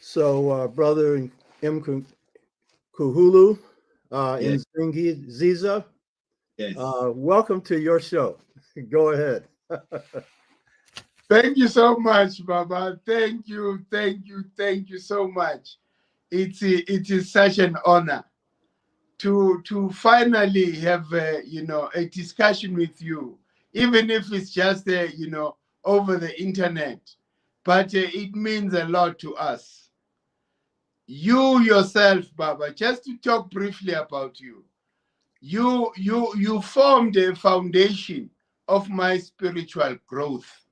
So, Brother Mkhulu, Yes, Nsingiza, yes. welcome to your show. Go ahead. Thank you so much, Baba. Thank you so much. It is such an honor to finally have a discussion with you, even if it's just over the internet. But it means a lot to us. You yourself, Baba. Just to talk briefly about you. You formed a foundation of my spiritual growth,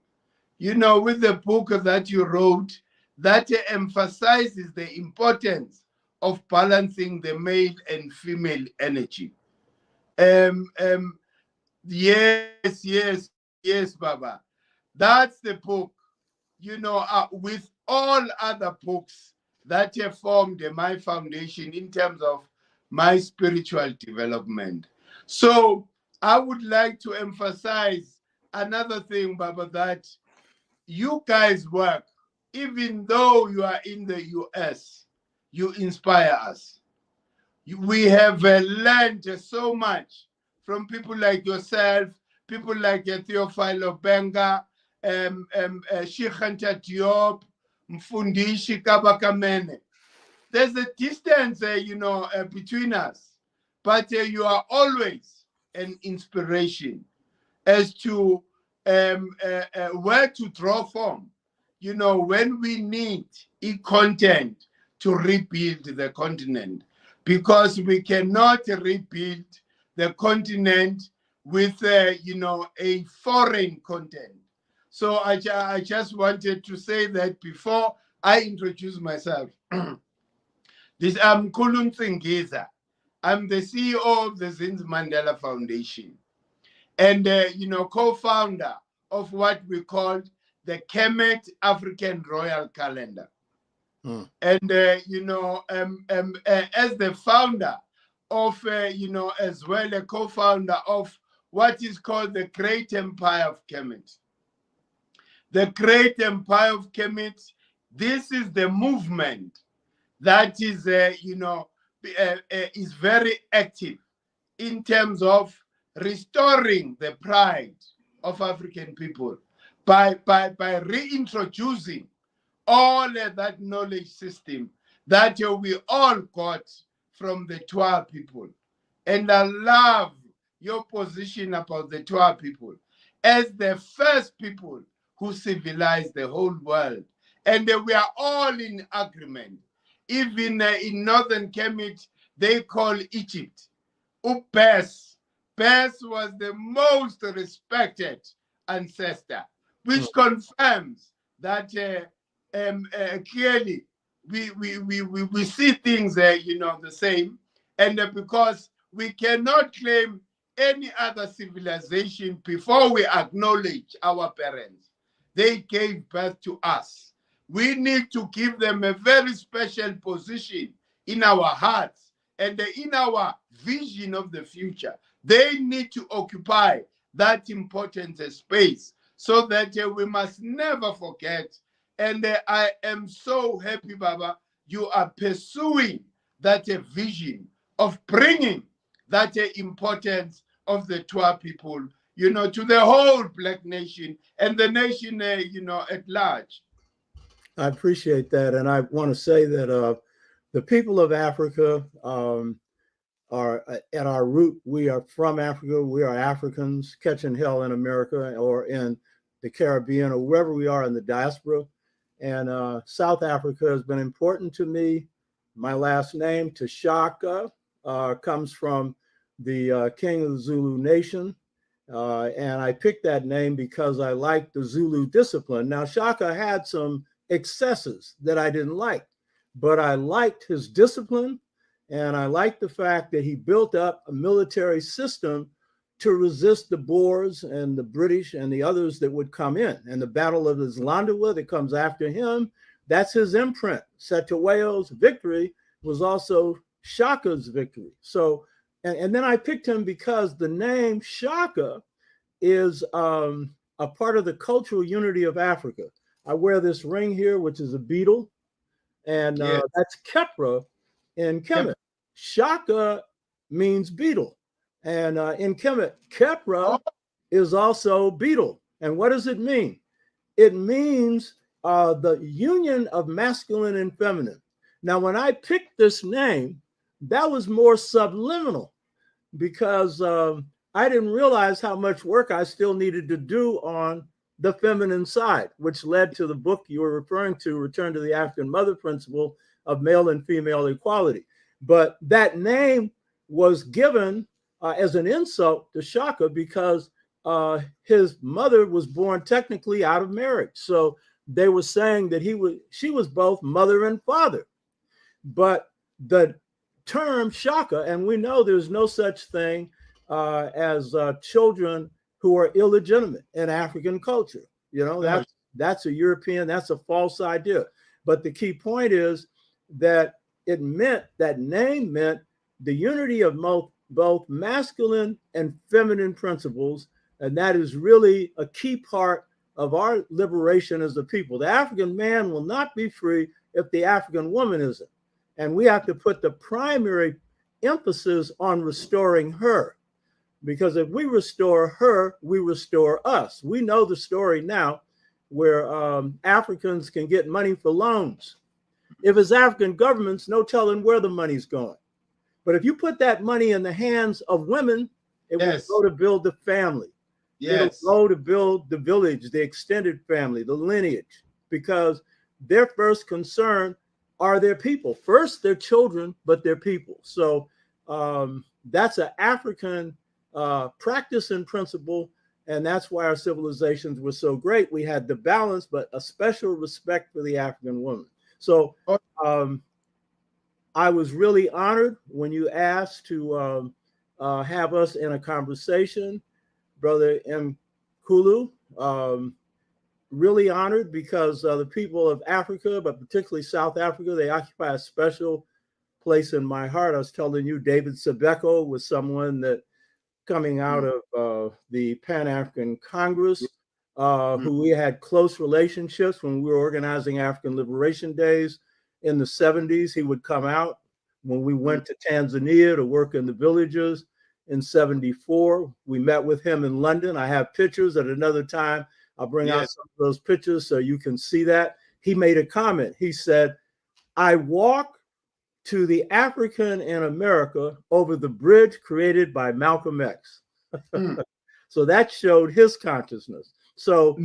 with the book that you wrote that emphasizes the importance of balancing the male and female energy. Um, um, yes, Baba. That's the book, with all other books that have formed my foundation in terms of my spiritual development. So I would like to emphasize another thing, Baba, that you guys work, even though you are in the US, you inspire us. We have learned so much from people like yourself, people like Theophilo Benga, Sheikh Anta Diop, Mfundishi Kabakamene. There's a distance, between us, but you are always an inspiration as to where to draw from, when we need content to rebuild the continent, because we cannot rebuild the continent with, a foreign content. So I just wanted to say that before I introduce myself. This I'm Mkhulu Nsingiza. I'm the CEO of the Zins Mandela Foundation, and co-founder of what we called the Kemet African Royal Calendar. And as the founder of as well a co-founder of what is called the Great Empire of Kemet. The Great Empire of Kemet, this is the movement that is is very active in terms of restoring the pride of African people by reintroducing all that knowledge system that we all got from the Twa people. And I love your position about the Twa people as the first people who civilized the whole world. And we are all in agreement. Even in northern Kemet, they call Egypt Upes. Bes was the most respected ancestor, which confirms that clearly we see things the same, and because we cannot claim any other civilization before we acknowledge our parents. They gave birth to us. We need to give them a very special position in our hearts and in our vision of the future. They need to occupy that important space, so that we must never forget. And I am so happy, Baba, you are pursuing that vision of bringing that importance of the Twa people, to the whole Black nation and the nation, at large. I appreciate that. And I want to say that the people of Africa are at our root. We are from Africa. We are Africans catching hell in America or in the Caribbean or wherever we are in the diaspora. And South Africa has been important to me. My last name, Tashaka, comes from the king of the Zulu nation. And I picked that name because I liked the Zulu discipline. Now, Shaka had some excesses that I didn't like, but I liked his discipline, and I liked the fact that he built up a military system to resist the Boers and the British and the others that would come in. And the Battle of Islandawa that comes after him, that's his imprint. Cetewayo's victory was also Shaka's victory. So, and then I picked him because the name Shaka is a part of the cultural unity of Africa. I wear this ring here, which is a beetle. and Yes. that's Kepra in Kemet. Shaka means beetle, and in Kemet, Kepra is also beetle. And what does it mean? It means the union of masculine and feminine. Now, when I picked this name, that was more subliminal because I didn't realize how much work I still needed to do on the feminine side, which led to the book you were referring to, Return to the African Mother Principle of Male and Female Equality. But that name was given as an insult to Shaka because his mother was born technically out of marriage. So they were saying that she was both mother and father. But the term Shaka, and we know there's no such thing as children who are illegitimate in African culture. You know, that's a European, that's a false idea. But the key point is that it meant, that name meant the unity of both masculine and feminine principles. And that is really a key part of our liberation as a people. The African man will not be free if the African woman isn't. And we have to put the primary emphasis on restoring her. Because if we restore her, we restore us. We know the story now where Africans can get money for loans. If it's African governments, no telling where the money's going. But if you put that money in the hands of women, it will go to build the family. It'll go to build the village, the extended family, the lineage, because their first concern are their people. First, their children, but their people. So that's an African practice and principle, and that's why our civilizations were so great. We had the balance, but a special respect for the African woman. So I was really honored when you asked to have us in a conversation, Brother Mkhulu. Really honored because the people of Africa, but particularly South Africa, they occupy a special place in my heart. I was telling you, David Sebeko was someone that coming out of the Pan-African Congress, who we had close relationships when we were organizing African Liberation Days in the 70s. He would come out when we went to Tanzania to work in the villages in 74. We met with him in London. I have pictures at another time. I'll bring out some of those pictures so you can see that. He made a comment. He said, I walk to the African in America over the bridge created by Malcolm X. So that showed his consciousness. So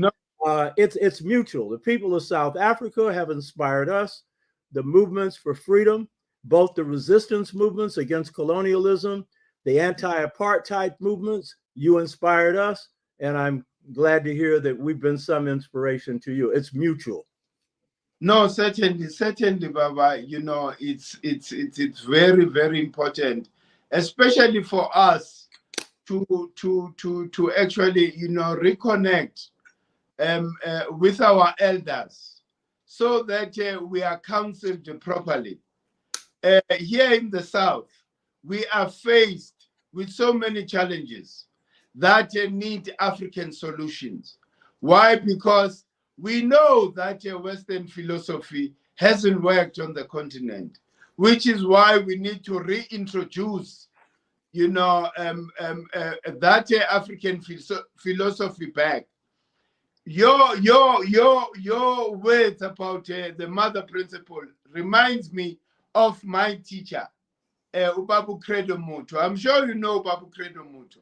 it's mutual. The people of South Africa have inspired us. The movements for freedom, both the resistance movements against colonialism, the anti-apartheid movements, you inspired us. And I'm glad to hear that we've been some inspiration to you. It's mutual. No, certainly, Baba. You know, it's very, very important, especially for us to actually, you know, reconnect with our elders, so that we are counseled properly. Here in the South, we are faced with so many challenges that need African solutions. Why? Because we know that Western philosophy hasn't worked on the continent, which is why we need to reintroduce, you know, that African philosophy back. Your words about the mother principle reminds me of my teacher, Ubabu Credo Mutu. I'm sure you know Ubabu Credo Mutu.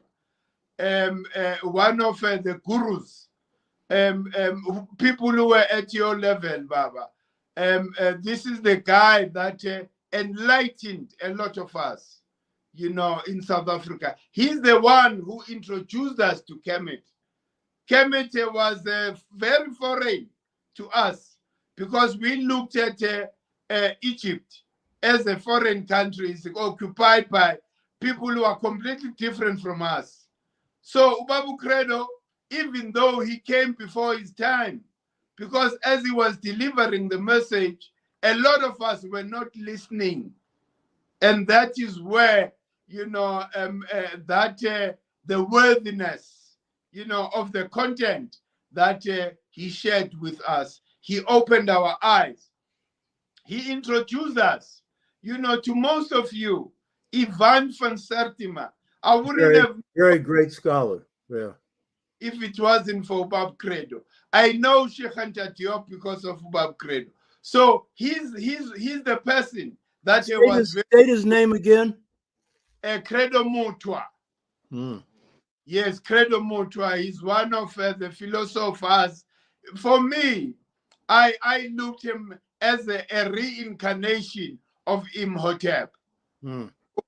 One of the gurus, people who were at your level, Baba. This is the guy that enlightened a lot of us, you know, in South Africa. He's the one who introduced us to Kemet. Kemet was very foreign to us because we looked at Egypt as a foreign country, occupied by people who are completely different from us. So Ubabu Credo, even though he came before his time, because as he was delivering the message, a lot of us were not listening. And that is where, you know, the worthiness, you know, of the content that he shared with us. He opened our eyes. he introduced us, to most of you. Ivan van Sertima. I wouldn't have very great scholar. Yeah. If it wasn't for Bob Credo. I know Sheikh Anta Diop because of Bob Credo. So he's the person that state his name again. Credo Mutwa. Yes, Credo Mutwa is one of the philosophers. For me, I looked him as a reincarnation of Imhotep.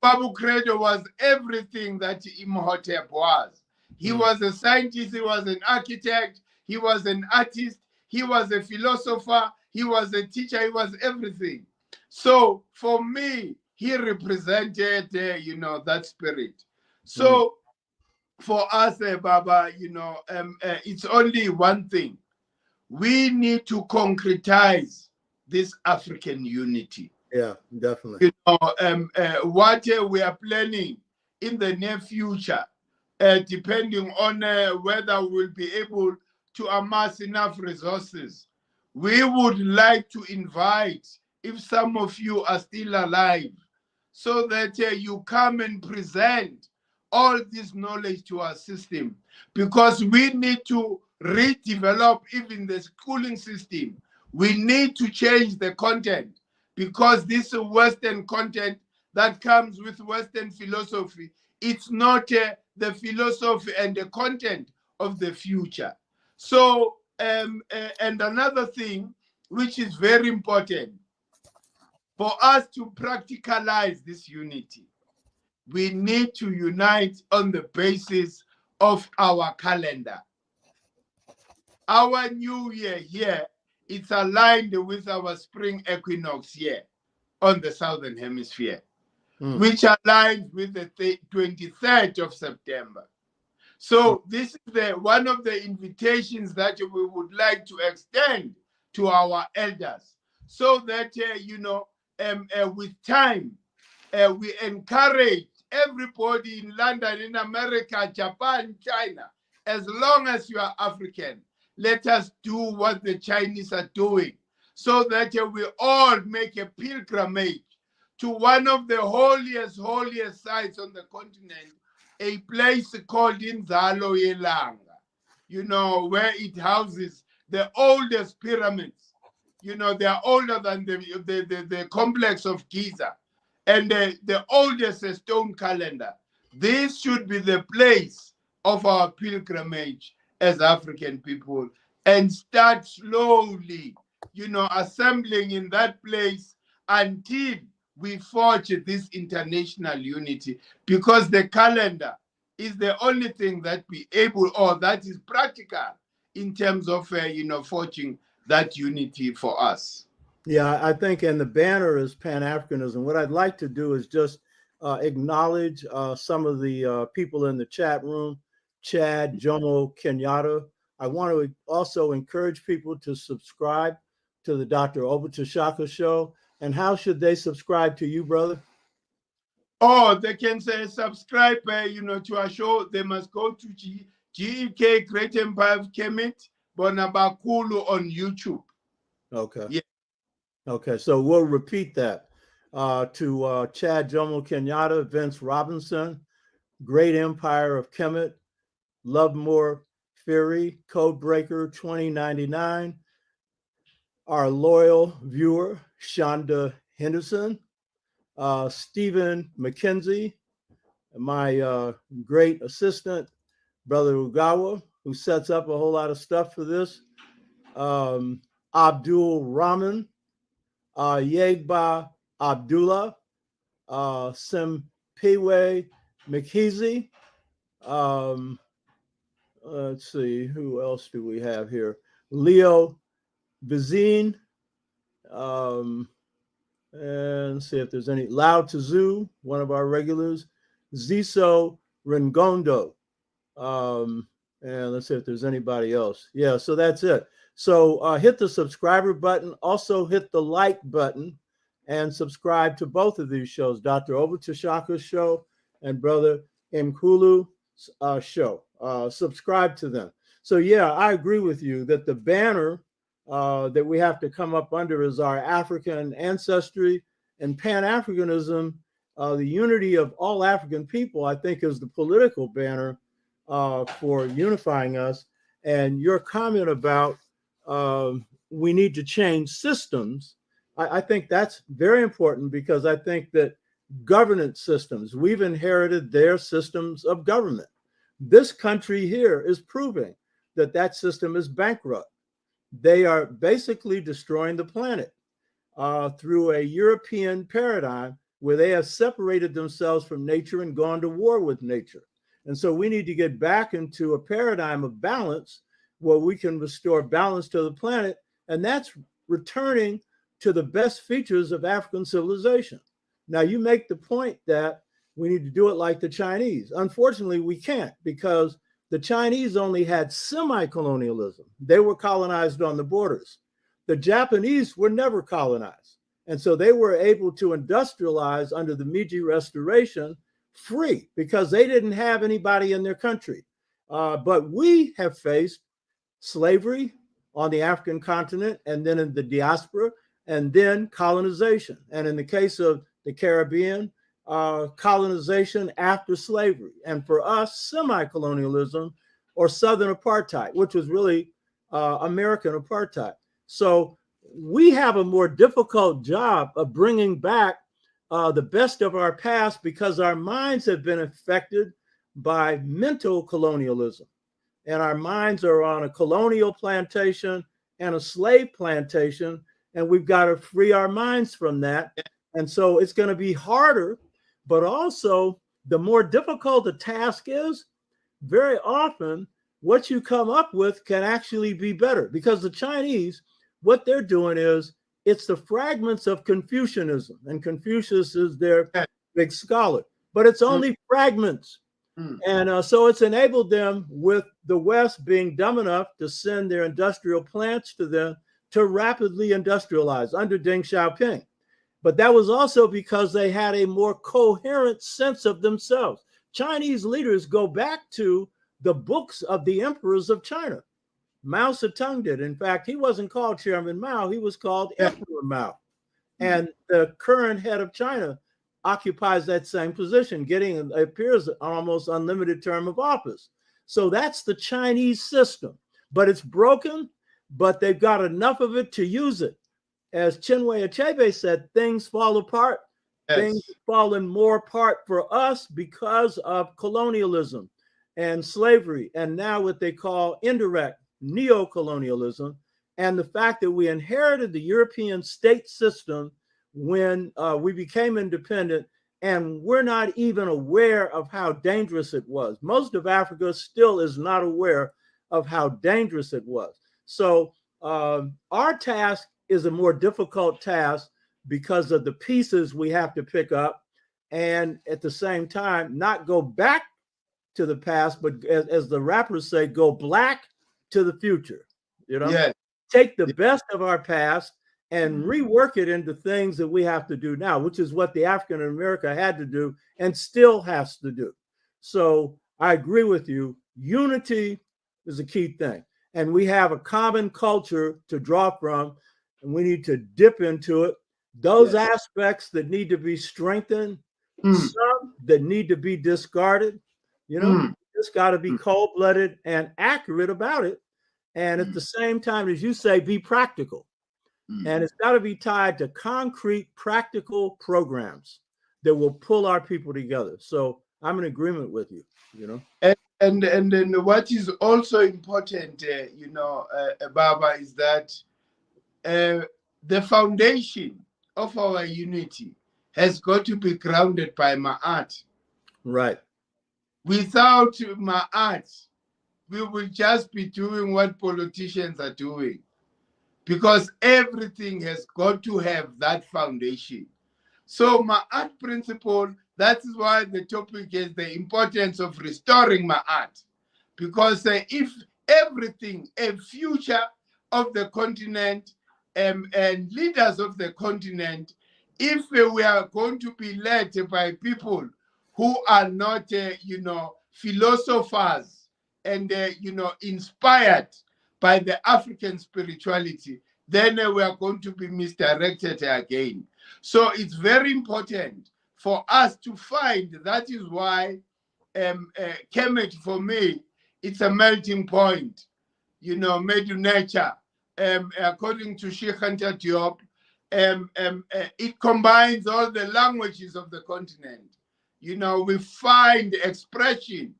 Babu Credo was everything that Imhotep was. He was a scientist, he was an architect, he was an artist, he was a philosopher, he was a teacher, he was everything. So for me, he represented, that spirit. So for us, Baba, it's only one thing. We need to concretize this African unity. Yeah, definitely. What we are planning in the near future, depending on whether we'll be able to amass enough resources, we would like to invite, if some of you are still alive, so that you come and present all this knowledge to our system, because we need to redevelop even the schooling system. We need to change the content, because this Western content that comes with Western philosophy, it's not the philosophy and the content of the future. So, and another thing which is very important, for us to practicalize this unity, we need to unite on the basis of our calendar. Our new year here, it's aligned with our spring equinox here on the Southern Hemisphere, which aligns with the 23rd of September. So this is one of the invitations that we would like to extend to our elders, so that, with time, we encourage everybody in London, in America, Japan, China, as long as you are African, let us do what the Chinese are doing, so that we all make a pilgrimage to one of the holiest sites on the continent, a place called Inzalo Yelanga, where it houses the oldest pyramids. They are older than the complex of Giza, and the oldest stone calendar. This should be the place of our pilgrimage as African people, and start slowly, assembling in that place until we forge this international unity, because the calendar is the only thing that that is practical in terms of, forging that unity for us. Yeah, I think, and the banner is Pan-Africanism. What I'd like to do is just acknowledge some of the people in the chat room. Chad, Jomo, Kenyatta. I want to also encourage people to subscribe to the Dr. Obutashaka show. And how should they subscribe to you, brother? Oh, they can say subscribe, to our show. They must go to GEK, Great Empire of Kemet, Mkhulu on YouTube. Okay. Yeah. Okay, so we'll repeat that to Chad, Jomo, Kenyatta, Vince Robinson, Great Empire of Kemet, Lovemore Fury, Codebreaker 2099, our loyal viewer, Shonda Henderson, Stephen McKenzie, my great assistant, Brother Ugawa, who sets up a whole lot of stuff for this, Abdul Rahman, Yegba Abdullah, Simpiwe Mkhizi. Let's see, who else do we have here? Leo Vizine. And see if there's any. Lao Tzu, one of our regulars. Ziso Rengondo. And let's see if there's anybody else. Yeah, so that's it. So hit the subscriber button. Also hit the like button and subscribe to both of these shows, Dr. Obutashaka's show and Brother Mkhulu's show. Subscribe to them. So yeah, I agree with you that the banner that we have to come up under is our African ancestry and Pan-Africanism. The unity of all African people, I think, is the political banner for unifying us. And your comment about we need to change systems, I think that's very important, because I think that governance systems, we've inherited their systems of government. This country here is proving that that system is bankrupt. They are basically destroying the planet through a European paradigm where they have separated themselves from nature and gone to war with nature. And so we need to get back into a paradigm of balance where we can restore balance to the planet. And that's returning to the best features of African civilization. Now, you make the point that we need to do it like the Chinese. Unfortunately, we can't, because the Chinese only had semi-colonialism. They were colonized on the borders. The Japanese were never colonized. And so they were able to industrialize under the Meiji Restoration free, because they didn't have anybody in their country. But we have faced slavery on the African continent, and then in the diaspora, and then colonization. And in the case of the Caribbean, colonization after slavery. And for us, semi-colonialism or Southern apartheid, which was really American apartheid. So we have a more difficult job of bringing back the best of our past, because our minds have been affected by mental colonialism. And our minds are on a colonial plantation and a slave plantation, and we've got to free our minds from that. And so it's going to be harder, but also the more difficult the task is, very often what you come up with can actually be better, because the Chinese, what they're doing is, it's the fragments of Confucianism, and Confucius is their big scholar, but it's only fragments. And so it's enabled them, with the West being dumb enough to send their industrial plants to them, to rapidly industrialize under Deng Xiaoping. But that was also because they had a more coherent sense of themselves. Chinese leaders go back to the books of the emperors of China. Mao Zedong did. In fact, he wasn't called Chairman Mao, he was called Emperor Mao. And the current head of China occupies that same position, getting, it appears, an almost unlimited term of office. So that's the Chinese system. But it's broken, but they've got enough of it to use it. As Chinwe Achebe said, things fall apart. Things fall in more apart for us because of colonialism and slavery, and now what they call indirect neo-colonialism, and the fact that we inherited the European state system when we became independent, and we're not even aware of how dangerous it was. Most of Africa still is not aware of how dangerous it was. So our task is a more difficult task because of the pieces we have to pick up, and at the same time, not go back to the past, but as the rappers say, go black to the future. You know, take the best of our past and rework it into things that we have to do now, which is what the African America had to do and still has to do. So I agree with you. Unity is a key thing. And we have a common culture to draw from, and we need to dip into it. Those aspects that need to be strengthened, some that need to be discarded, you know, just got to be cold-blooded and accurate about it. And at the same time, as you say, be practical. And it's got to be tied to concrete, practical programs that will pull our people together. So I'm in agreement with you, you know. And then what is also important, you know, Baba, is that the foundation of our unity has got to be grounded by Maat. Right. Without Maat, we will just be doing what politicians are doing, because everything has got to have that foundation. So Maat principle, that is why the topic is the importance of restoring Maat, because if everything, a future of the continent and leaders of the continent, if we are going to be led by people who are not, you know, philosophers and, you know, inspired by the African spirituality, then we are going to be misdirected again. So it's very important for us to find. That is why Kemet, for me, it's a melting point, you know, made in nature. According to Sheikh Anta Diop, it combines all the languages of the continent. You know, we find expression,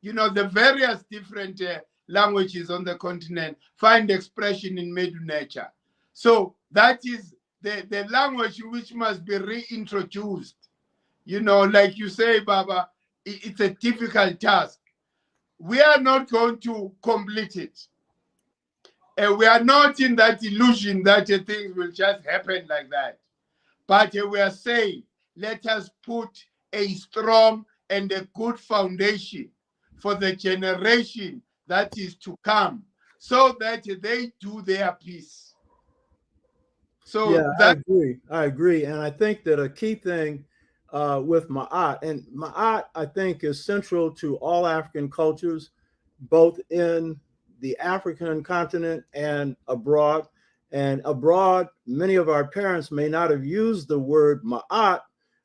you know, the various different languages on the continent find expression in Medu nature. So that is the language which must be reintroduced. You know, like you say, Baba, it's a difficult task. We are not going to complete it. We are not in that illusion that things will just happen like that. But we are saying, let us put a strong and a good foundation for the generation that is to come, so that they do their piece. So yeah, I agree. And I think that a key thing with Maat, and Maat, I think, is central to all African cultures, both in the African continent and abroad. And abroad, many of our parents may not have used the word Ma'at,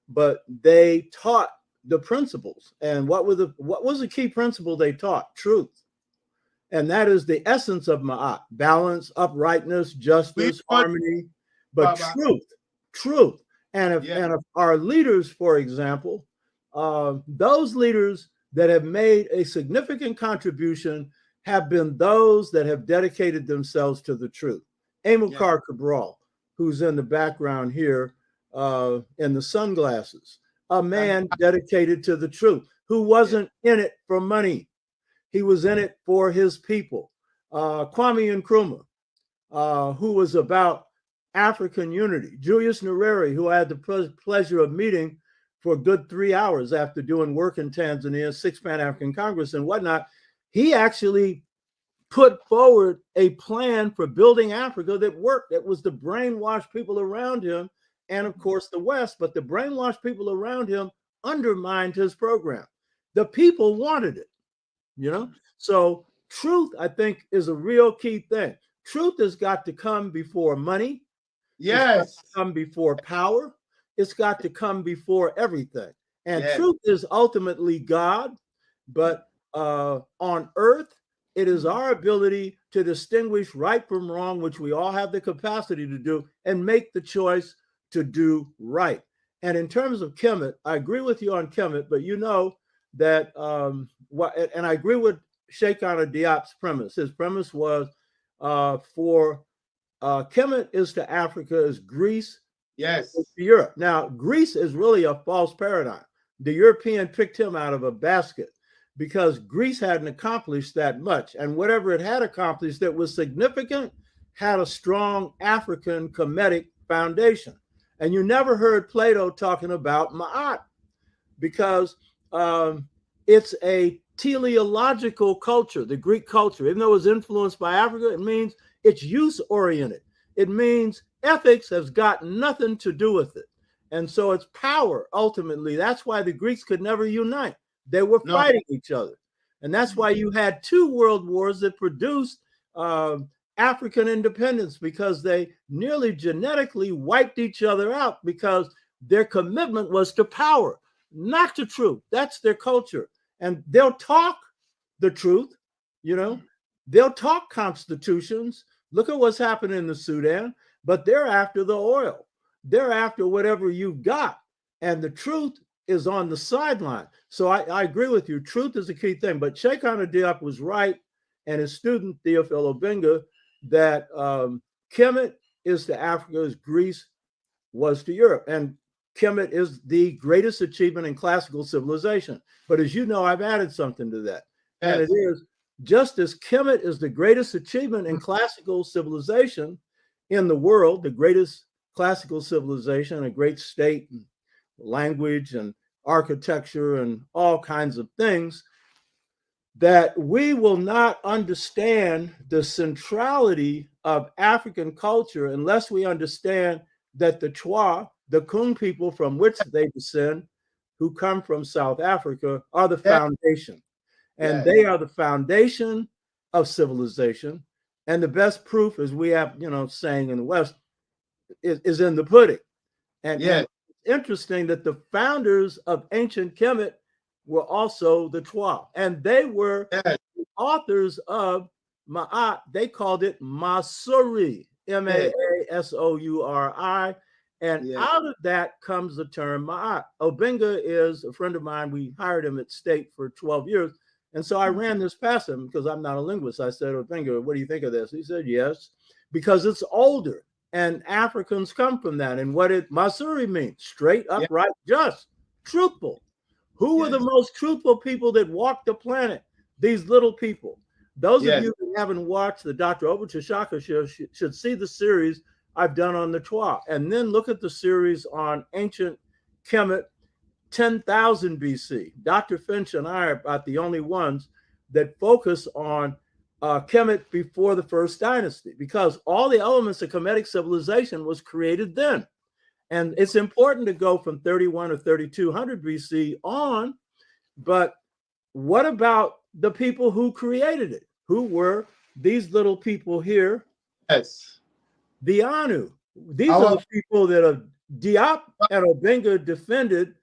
but they taught the principles. And what was the key principle they taught? Truth. And that is the essence of Ma'at: balance, uprightness, justice, harmony, but Baba. Truth. And if our leaders, for example, those leaders that have made a significant contribution have been those that have dedicated themselves to the truth. Amilcar Cabral, who's in the background here in the sunglasses, a man dedicated to the truth, who wasn't in it for money. He was in it for his people. Kwame Nkrumah, who was about African unity. Julius Nyerere, who I had the pleasure of meeting for a good 3 hours after doing work in Tanzania, 6 Pan-African Congress and whatnot. He actually put forward a plan for building Africa that worked. That was the brainwashed people around him, and of course the West, but the brainwashed people around him undermined his program. The people wanted it, you know? So truth, I think, is a real key thing. Truth has got to come before money. Yes. It's got to come before power. It's got to come before everything. And truth is ultimately God, but on earth, it is our ability to distinguish right from wrong, which we all have the capacity to do, and make the choice to do right. And in terms of Kemet, I agree with you on Kemet, but you know that, and I agree with Sheikh Anta Diop's premise. His premise was for Kemet is to Africa as Greece is to Europe. Now, Greece is really a false paradigm. The European picked him out of a basket because Greece hadn't accomplished that much. And whatever it had accomplished that was significant had a strong African Kemetic foundation. And you never heard Plato talking about Ma'at because it's a teleological culture, the Greek culture. Even though it was influenced by Africa, it means it's use-oriented. It means ethics has got nothing to do with it. And so it's power, ultimately. That's why the Greeks could never unite. They were fighting each other. And that's why you had 2 world wars that produced African independence, because they nearly genetically wiped each other out because their commitment was to power, not to truth. That's their culture. And they'll talk the truth, you know, they'll talk constitutions. Look at what's happening in the Sudan, but they're after the oil. They're after whatever you've got. And the truth is on the sideline. So I agree with you. Truth is a key thing. But Sheikh Anta Diop was right, and his student, Theophilo Benga, that Kemet is to Africa as Greece was to Europe. And Kemet is the greatest achievement in classical civilization. But as you know, I've added something to that. And it is, just as Kemet is the greatest achievement in classical civilization in the world, the greatest classical civilization, a great state, and language and architecture and all kinds of things, that we will not understand the centrality of African culture unless we understand that the Twa, the Kung people from which they descend, who come from South Africa, are the foundation. And they are the foundation of civilization. And the best proof, as we have, saying in the West, is in the pudding. And it's interesting that the founders of ancient Kemet were also the Twa, and they were the authors of Maat. They called it Masuri, Maasouri. And out of that comes the term Maat. Obenga is a friend of mine. We hired him at State for 12 years. And so I ran this past him because I'm not a linguist. I said, Obenga, what do you think of this? He said, yes, because it's older. And Africans come from that. And what it Masuri means, straight, upright, just, truthful. Who were the most truthful people that walked the planet? These little people. Those of you who haven't watched the Dr. Obachashaka show should see the series I've done on the Twa. And then look at the series on ancient Kemet, 10,000 BC. Dr. Finch and I are about the only ones that focus on Kemet before the first dynasty, because all the elements of Kemetic civilization was created then. And it's important to go from 31 or 3200 BC on. But what about the people who created it? Who were these little people here? Yes. The Anu. These are the people that Diop and Obenga defended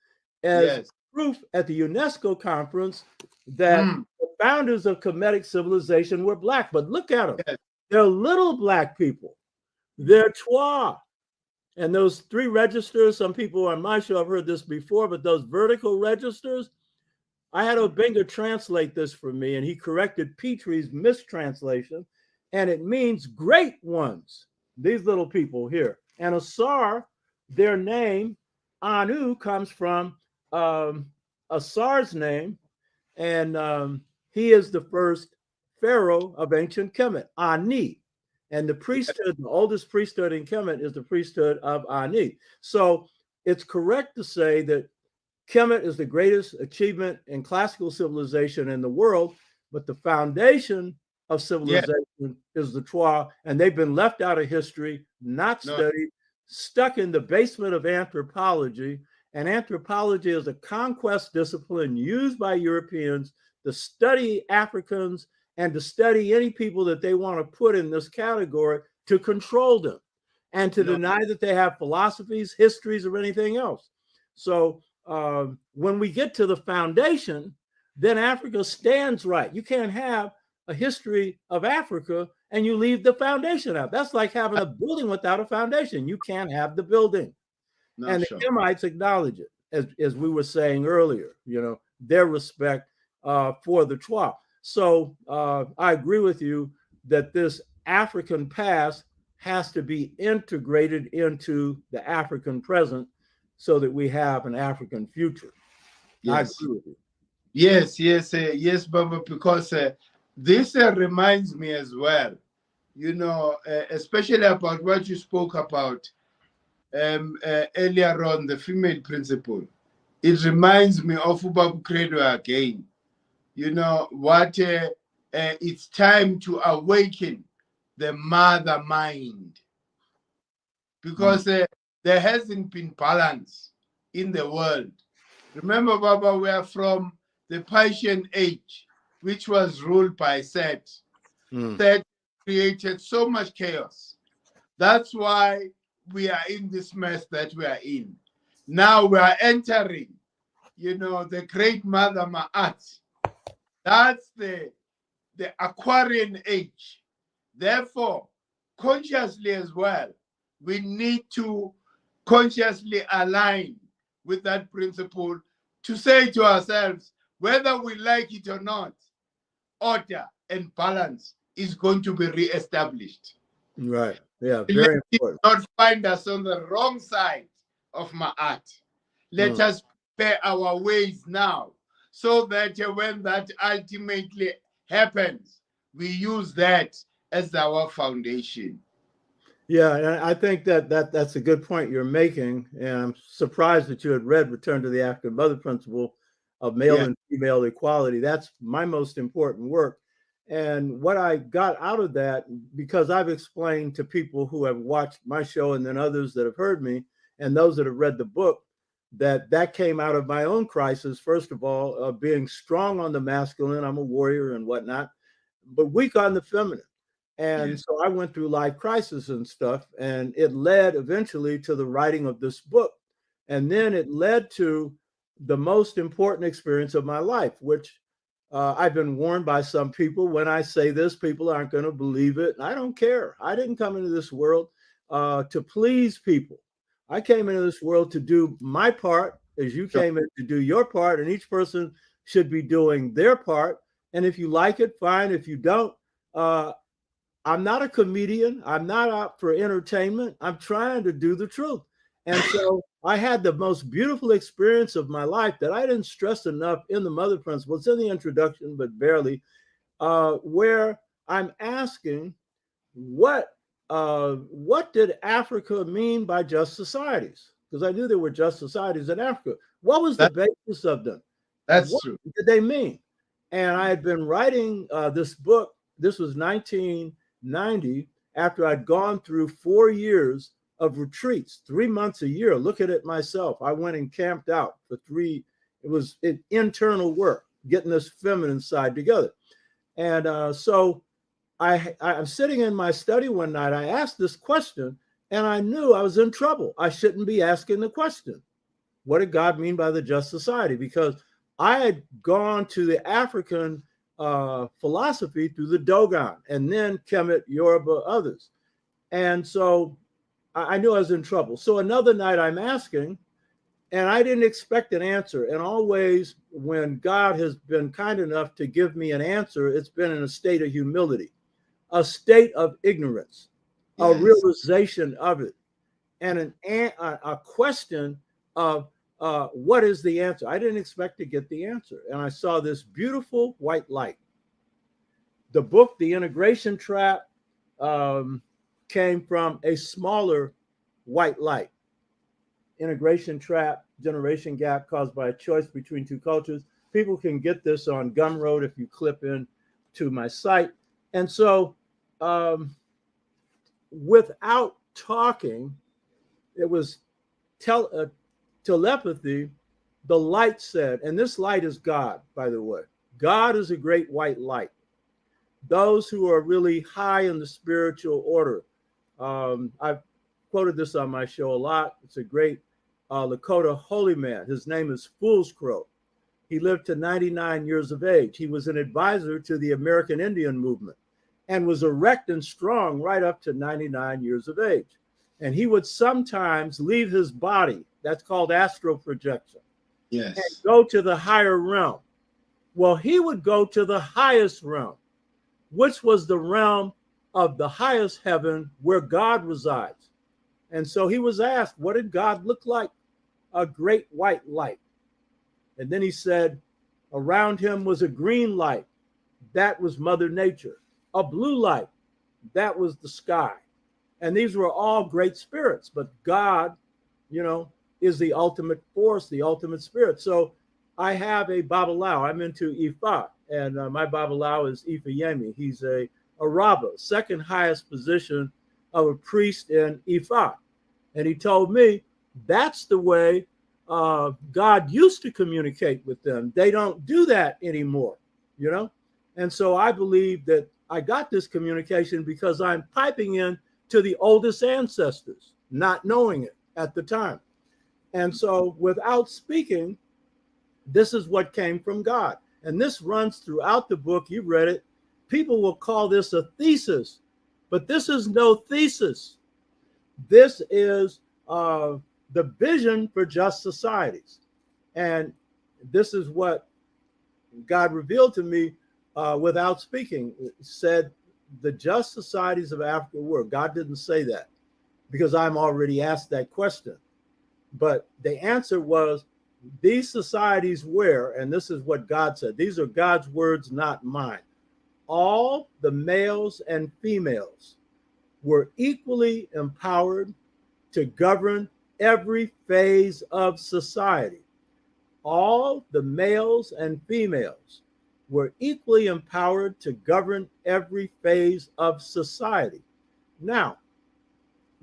as proof at the UNESCO conference that the founders of Kemetic civilization were Black. But look at them. They're little Black people. They're Twa. And those 3 registers, some people on my show have heard this before, but those vertical registers, I had Obenga translate this for me, and he corrected Petrie's mistranslation, and it means great ones, these little people here. And Asar, their name, Anu, comes from Asar's name, and he is the first pharaoh of ancient Kemet, Ani. And the priesthood, the oldest priesthood in Kemet is the priesthood of Ani. So it's correct to say that Kemet is the greatest achievement in classical civilization in the world, but the foundation of civilization is the Twa, and they've been left out of history, not studied, stuck in the basement of anthropology. And anthropology is a conquest discipline used by Europeans to study Africans and to study any people that they want to put in this category to control them and to deny that they have philosophies, histories, or anything else. So when we get to the foundation, then Africa stands right. You can't have a history of Africa and you leave the foundation out. That's like having a building without a foundation. You can't have the building. And the Kemites acknowledge it, as we were saying earlier, their respect for the Twa. So I agree with you that this African past has to be integrated into the African present so that we have an African future. I agree with you. Yes, Baba, because this reminds me as well, especially about what you spoke about earlier on, the female principle. It reminds me of Ubabu Credo again. It's time to awaken the mother mind, because there hasn't been balance in the world. Remember, Baba, we are from the Persian age, which was ruled by Set. Set created so much chaos. That's why we are in this mess that we are in. Now we are entering, the great mother Maat. That's the Aquarian age. Therefore, consciously as well, we need to consciously align with that principle to say to ourselves, whether we like it or not, order and balance is going to be reestablished. Right. Yeah, very important. Not find us on the wrong side of Maat. Let us prepare our ways now, so that when that ultimately happens, we use that as our foundation. Yeah, and I think that's a good point you're making. And I'm surprised that you had read Return to the African Mother Principle of Male and Female Equality. That's my most important work. And what I got out of that, because I've explained to people who have watched my show and then others that have heard me and those that have read the book, that came out of my own crisis, first of all, of being strong on the masculine. I'm a warrior and whatnot, but weak on the feminine. And Yes. so I went through life crisis and stuff, and it led eventually to the writing of this book. And then it led to the most important experience of my life, which I've been warned by some people when I say this, people aren't going to believe it. I don't care. I didn't come into this world to please people. I came into this world to do my part as you came in to do your part, and each person should be doing their part. And if you like it, fine. If you don't, I'm not a comedian. I'm not out for entertainment. I'm trying to do the truth. And so I had the most beautiful experience of my life that I didn't stress enough in the Mother Principle. It's in the introduction, but barely, where I'm asking what did Africa mean by just societies? Because I knew there were just societies in Africa. What was the basis of them? That's What true. did they mean? And I had been writing this book. This was 1990, after I'd gone through 4 years of retreats, 3 months a year. Look at it myself. I went and camped out for 3. It was internal work, getting this feminine side together. And so I'm sitting in my study one night. I asked this question, and I knew I was in trouble. I shouldn't be asking the question. What did God mean by the just society? Because I had gone to the African philosophy through the Dogon and then Kemet, Yoruba, others. And so I knew I was in trouble. So another night I'm asking, and I didn't expect an answer. And always when God has been kind enough to give me an answer, it's been in a state of humility, a state of ignorance, a realization of it, and a question of what is the answer? I didn't expect to get the answer. And I saw this beautiful white light. The book, The Integration Trap, came from a smaller white light. Integration Trap, generation gap caused by a choice between two cultures. People can get this on Gumroad if you clip in to my site. And so without talking, it was telepathy. The light said, and this light is God, by the way. God is a great white light. Those who are really high in the spiritual order. I've quoted this on my show a lot. It's a great Lakota holy man. His name is Fool's Crow. He lived to 99 years of age. He was an advisor to the American Indian movement and was erect and strong right up to 99 years of age. And he would sometimes leave his body, that's called astral projection, Yes, and go to the higher realm. Well, he would go to the highest realm, which was the realm of the highest heaven where God resides. And so he was asked, what did God look like? A great white light. And then he said, around him was a green light. That was Mother Nature. A blue light. That was the sky. And these were all great spirits, but God, is the ultimate force, the ultimate spirit. So I have a Babalawo. I'm into Ifa, and my Babalawo is Ifayemi. He's a Rabbah, second highest position of a priest in Ifa. And he told me that's the way God used to communicate with them. They don't do that anymore, And so I believe that I got this communication because I'm piping in to the oldest ancestors, not knowing it at the time. And so without speaking, this is what came from God. And this runs throughout the book. You read it. People will call this a thesis, but this is no thesis. This is the vision for just societies. And this is what God revealed to me without speaking. It said the just societies of Africa were. God didn't say that because I'm already asked that question. But the answer was these societies were, and this is what God said. These are God's words, not mine. All the males and females were equally empowered to govern every phase of society. All the males and females were equally empowered to govern every phase of society. Now,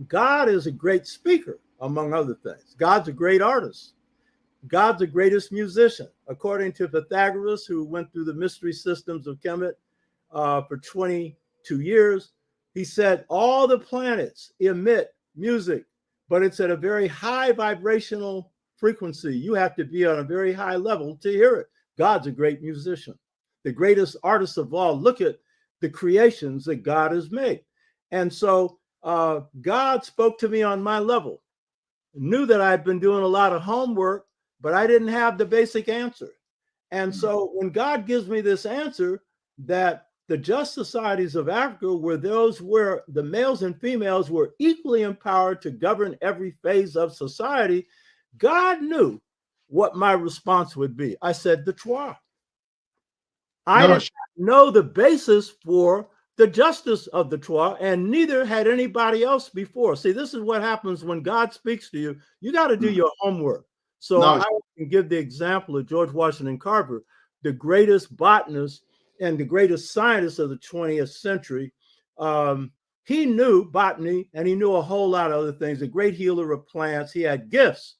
God is a great speaker, among other things. God's a great artist. God's the greatest musician. According to Pythagoras, who went through the mystery systems of Kemet for 22 years, He said all the planets emit music, but it's at a very high vibrational frequency. You have to be on a very high level to hear it. God's a great musician, the greatest artist of all. Look at the creations that God has made. And so God spoke to me on my level, knew that I'd been doing a lot of homework, but I didn't have the basic answer. And so when God gives me this answer that the just societies of Africa were those where the males and females were equally empowered to govern every phase of society, God knew what my response would be. I said, the Twa. I didn't know the basis for the justice of the Twa, and neither had anybody else before. See, this is what happens when God speaks to you. You got to do your homework. So I can give the example of George Washington Carver, the greatest botanist and the greatest scientist of the 20th century. He knew botany, and he knew a whole lot of other things, a great healer of plants. He had gifts,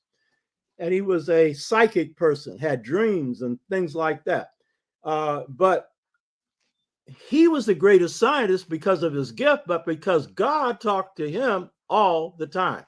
and he was a psychic person, had dreams and things like that. But he was the greatest scientist because of his gift, but because God talked to him all the time.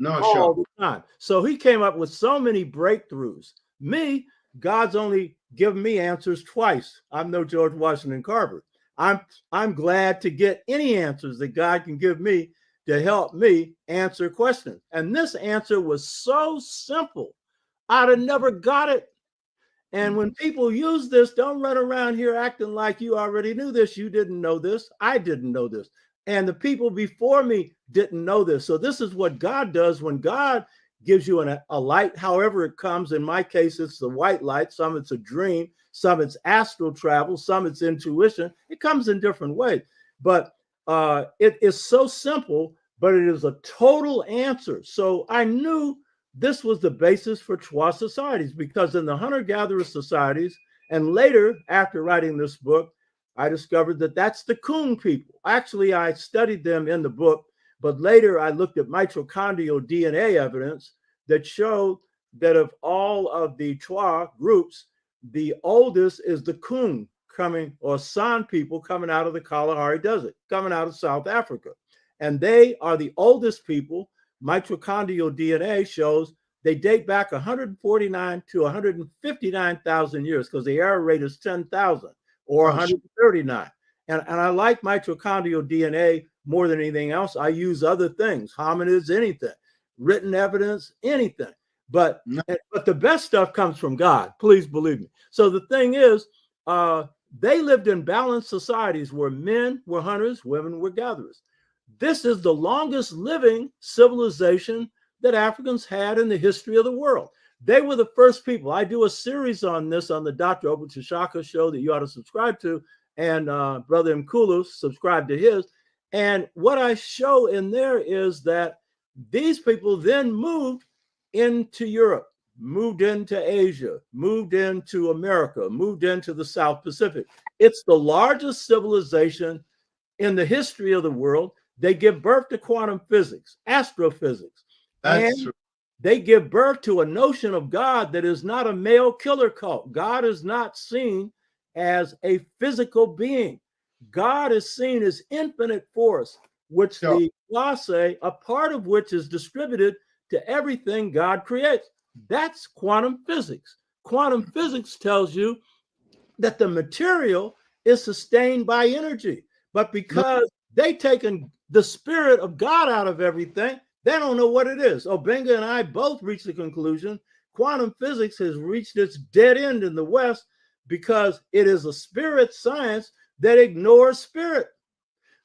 All the time. So he came up with so many breakthroughs. Me, God's only given me answers twice. I'm no George Washington Carver. I'm glad to get any answers that God can give me to help me answer questions. And this answer was so simple. I'd have never got it. And when people use this, don't run around here acting like you already knew this. You didn't know this. I didn't know this. And the people before me didn't know this. So this is what God does when God gives you a light, however it comes. In my case, it's the white light. Some it's a dream. Some it's astral travel. Some it's intuition. It comes in different ways. But it is so simple, but it is a total answer. So I knew this was the basis for Twa societies, because in the hunter-gatherer societies, and later, after writing this book, I discovered that that's the Coon people. Actually, I studied them in the book, but later I looked at mitochondrial DNA evidence that showed that of all of the Twa groups, the oldest is the Coon coming, or San people coming out of the Kalahari Desert, coming out of South Africa. And they are the oldest people. Mitochondrial DNA shows they date back 149 to 159,000 years, because the error rate is 10,000 or 139. And I like mitochondrial DNA more than anything else. I use other things, hominids, anything, written evidence, anything. But the best stuff comes from God. Please believe me. So the thing is, they lived in balanced societies where men were hunters, women were gatherers. This is the longest living civilization that Africans had in the history of the world. They were the first people. I do a series on this on the Dr. Obutashaka show that you ought to subscribe to, and Brother Mkhulu, subscribe to his. And what I show in there is that these people then moved into Europe, moved into Asia, moved into America, moved into the South Pacific. It's the largest civilization in the history of the world. They give birth to quantum physics, astrophysics. That's true. They give birth to a notion of God that is not a male killer cult. God is not seen as a physical being. God is seen as infinite force, which the Twa say, a part of which is distributed to everything God creates. That's quantum physics. Quantum physics tells you that the material is sustained by energy, but because they've taken the spirit of God out of everything, they don't know what it is. Obenga and I both reached the conclusion quantum physics has reached its dead end in the West because it is a spirit science that ignores spirit.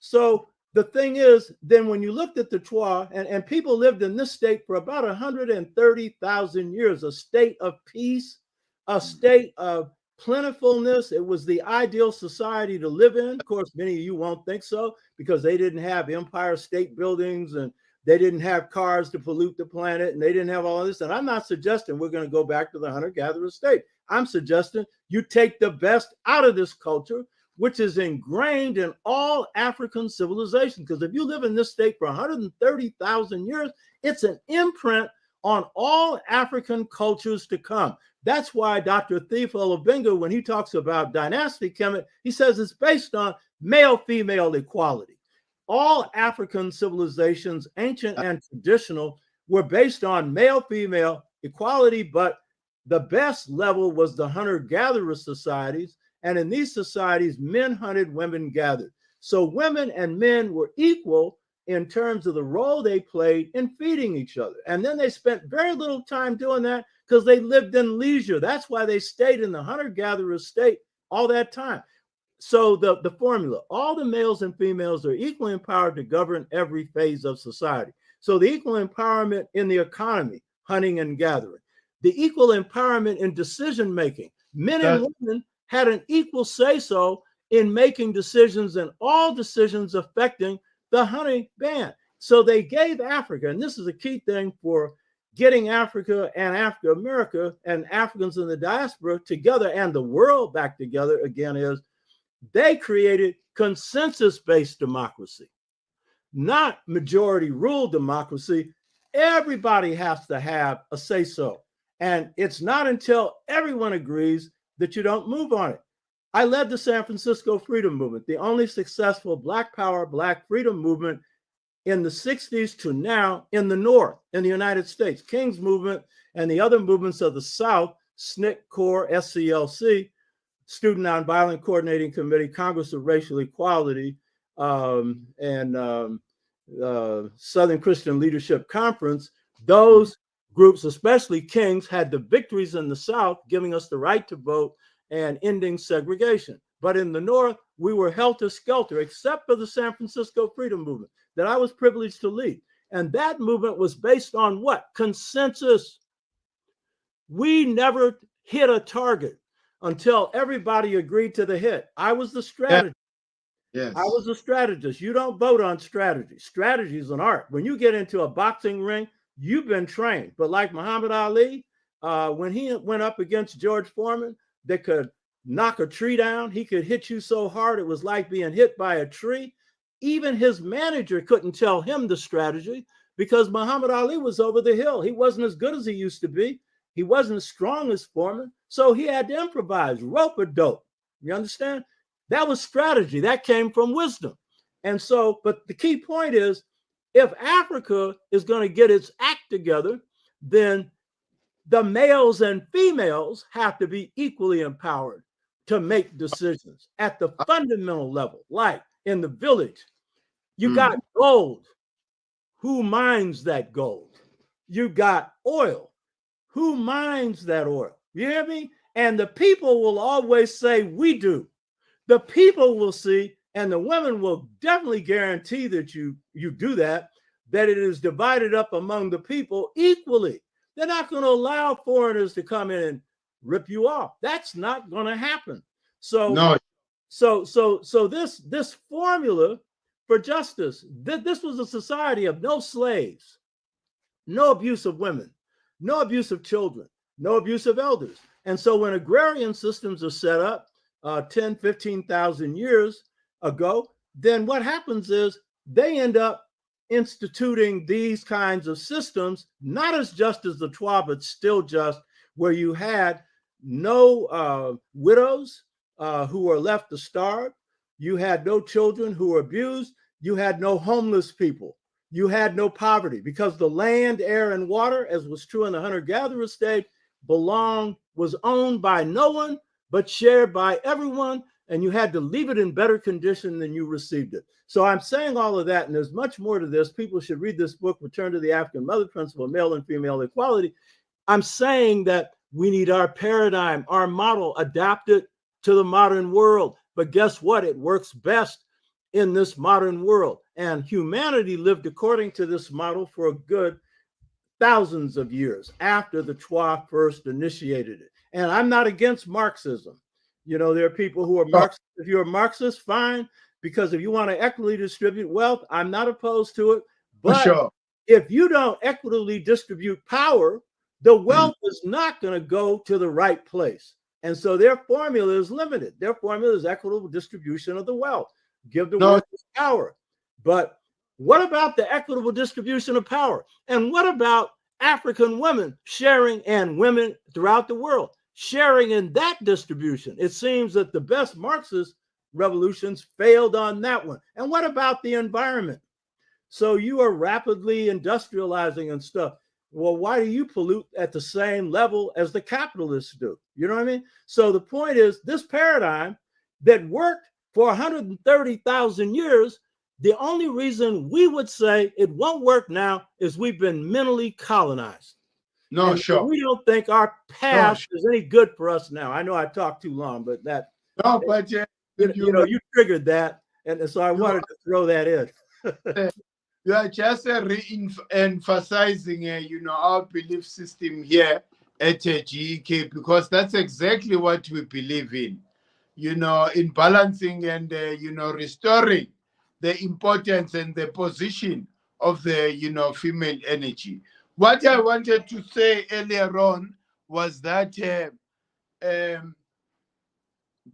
So the thing is, then when you looked at the Twa, and people lived in this state for about 130,000 years, a state of peace, a state of plentifulness. It was the ideal society to live in. Of course, many of you won't think so, because they didn't have Empire State Buildings, and they didn't have cars to pollute the planet, and they didn't have all of this. And I'm not suggesting we're going to go back to the hunter-gatherer state. I'm suggesting you take the best out of this culture, which is ingrained in all African civilization. Because if you live in this state for 130,000 years, it's an imprint on all African cultures to come. That's why Dr. Theophil Obenga, when he talks about dynastic kemet, he says it's based on male-female equality. all African civilizations, ancient and traditional, were based on male-female equality, but the best level was the hunter-gatherer societies. And in these societies, men hunted, women gathered. So women and men were equal in terms of the role they played in feeding each other. And then they spent very little time doing that because they lived in leisure. That's why they stayed in the hunter-gatherer state all that time. So the formula, all the males and females are equally empowered to govern every phase of society. So the equal empowerment in the economy, hunting and gathering, the equal empowerment in decision-making. Men and women had an equal say-so in making decisions, and all decisions affecting the hunting ban. So they gave Africa, and this is a key thing for getting Africa and Africa America and Africans in the diaspora together and the world back together again, is they created consensus-based democracy, not majority rule democracy. Everybody has to have a say-so. And it's not until everyone agrees that you don't move on it. I led the San Francisco Freedom Movement, the only successful Black Power, Black Freedom movement in the 60s to now in the North, in the United States. King's Movement and the other movements of the South, SNCC, CORE, SCLC, Student Nonviolent Coordinating Committee, Congress of Racial Equality, and Southern Christian Leadership Conference, those groups, especially King's, had the victories in the South, giving us the right to vote and ending segregation. But in the North, we were helter-skelter, except for the San Francisco Freedom Movement that I was privileged to lead. And that movement was based on what? Consensus. We never hit a target until everybody agreed to the hit. I was the strategist. Yes. I was a strategist. You don't vote on strategy. Strategy is an art. When you get into a boxing ring, you've been trained. But like Muhammad Ali, when he went up against George Foreman, that could knock a tree down, he could hit you so hard it was like being hit by a tree. Even his manager couldn't tell him the strategy because Muhammad Ali was over the hill. He wasn't as good as he used to be. He wasn't as strong as Foreman. So he had to improvise, rope a dope. You understand? That was strategy. That came from wisdom. And so, but the key point is, if Africa is going to get its act together, then the males and females have to be equally empowered to make decisions at the fundamental level. Like in the village, you got gold. Who mines that gold? You got oil. Who mines that oil? You hear me? And the people will always say, we do. The people will see, and the women will definitely guarantee that you do that it is divided up among the people equally. They're not going to allow foreigners to come in and rip you off. That's not going to happen. So, no. So this formula for justice, this was a society of no slaves, no abuse of women, no abuse of children, no abuse of elders. And so when agrarian systems are set up 10, 15,000 years ago, then what happens is they end up instituting these kinds of systems, not as just as the Twa, but still just, where you had no widows who were left to starve. You had no children who were abused. You had no homeless people. You had no poverty, because the land, air, and water, as was true in the hunter-gatherer state, was owned by no one, but shared by everyone, and you had to leave it in better condition than you received it. So I'm saying all of that, and there's much more to this. People should read this book, Return to the African Mother Principle, Male and Female Equality. I'm saying that we need our paradigm, our model adapted to the modern world. But guess what? It works best in this modern world. And humanity lived according to this model for a good thousands of years after the Twa first initiated it. And I'm not against Marxism. You know, there are people who are Marxists. If you're a Marxist, fine, because if you want to equitably distribute wealth, I'm not opposed to it. But if you don't equitably distribute power, the wealth is not going to go to the right place. And so their formula is limited. Their formula is equitable distribution of the wealth. Give the workers power. But what about the equitable distribution of power? And what about African women sharing, and women throughout the world sharing in that distribution? It seems that the best Marxists revolutions failed on that one. And what about the environment? So you are rapidly industrializing and stuff. Well, why do you pollute at the same level as the capitalists do? You know what I mean? So the point is, this paradigm that worked for 130,000 years, the only reason we would say it won't work now is we've been mentally colonized. No, and sure. we don't think our past is any good for us now. I know I talked too long, but that no, but you triggered that, and so I wanted to throw that in. You are just re-emphasizing, our belief system here at GEK, because that's exactly what we believe in, in balancing and, restoring the importance and the position of the, female energy. What I wanted to say earlier on was that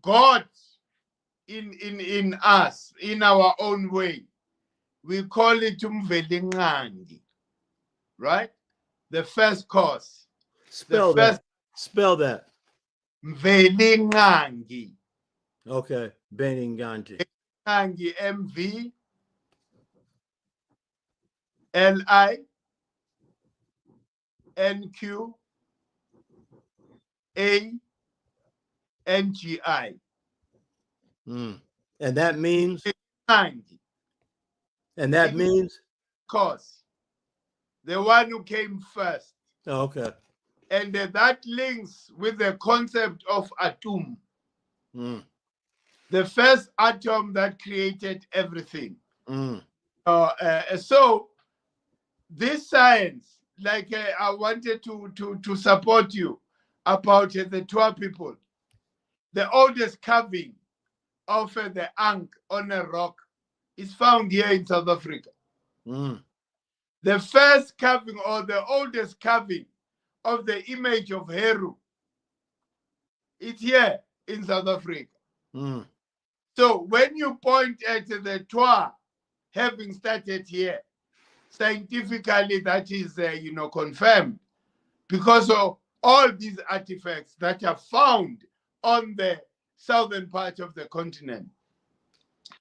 God in us, in our own way, we call it umvelingandi, right? The first cause. Spell that. Spell that. Mvelingandi. Okay. Beninganji. MV LI NQ ANGI. And that means? And that means? Cause. The one who came first. Oh, okay. And that links with the concept of atom. The first atom that created everything. So this science, like I wanted to support you about the Twa people. The oldest carving of the Ankh on a rock is found here in South Africa. The first carving, or the oldest carving of the image of Heru, is here in South Africa. So when you point at the Twa having started here, scientifically that is, confirmed, because of all these artifacts that are found on the southern part of the continent.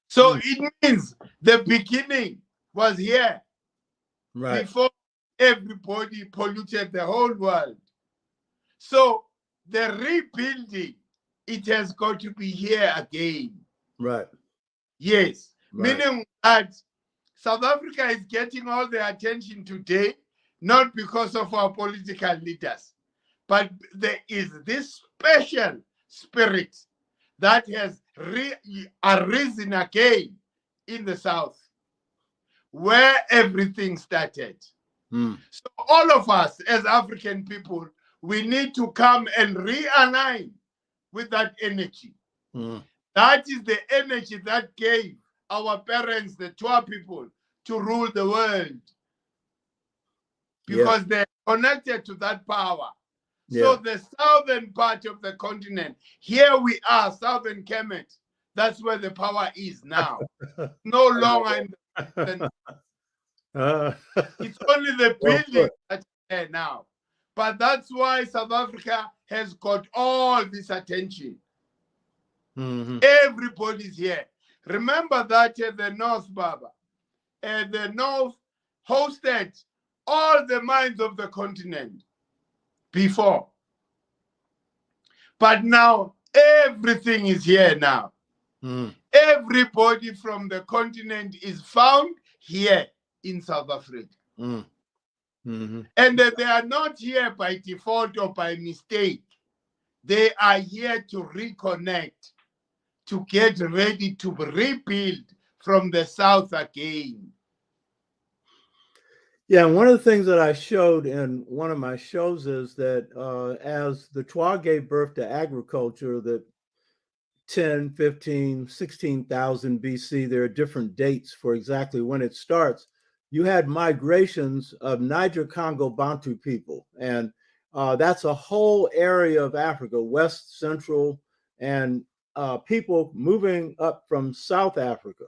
So it means the beginning was here, right, before everybody polluted the whole world. So the rebuilding, it has got to be here again. Right. Yes. Right. Meaning that South Africa is getting all the attention today, not because of our political leaders, but there is this special spirit that has arisen again in the South, where everything started. So all of us as African people, we need to come and realign with that energy. That is the energy that gave our parents, the Twa people, to rule the world, because they're connected to that power. So the southern part of the continent, here we are, Southern Kemet, that's where the power is now. No longer in the it's only the building that's there now. But that's why South Africa has got all this attention. Everybody's here. Remember that the North, Baba, the North hosted all the mines of the continent before. But now everything is here now. Everybody from the continent is found here in South Africa. And they are not here by default or by mistake. They are here to reconnect, to get ready to rebuild from the South again. Yeah, one of the things that I showed in one of my shows is that as the Twa gave birth to agriculture, that 10, 15, 16,000 BC, there are different dates for exactly when it starts. You had migrations of Niger-Congo Bantu people, and that's a whole area of Africa, West, Central, and people moving up from South Africa.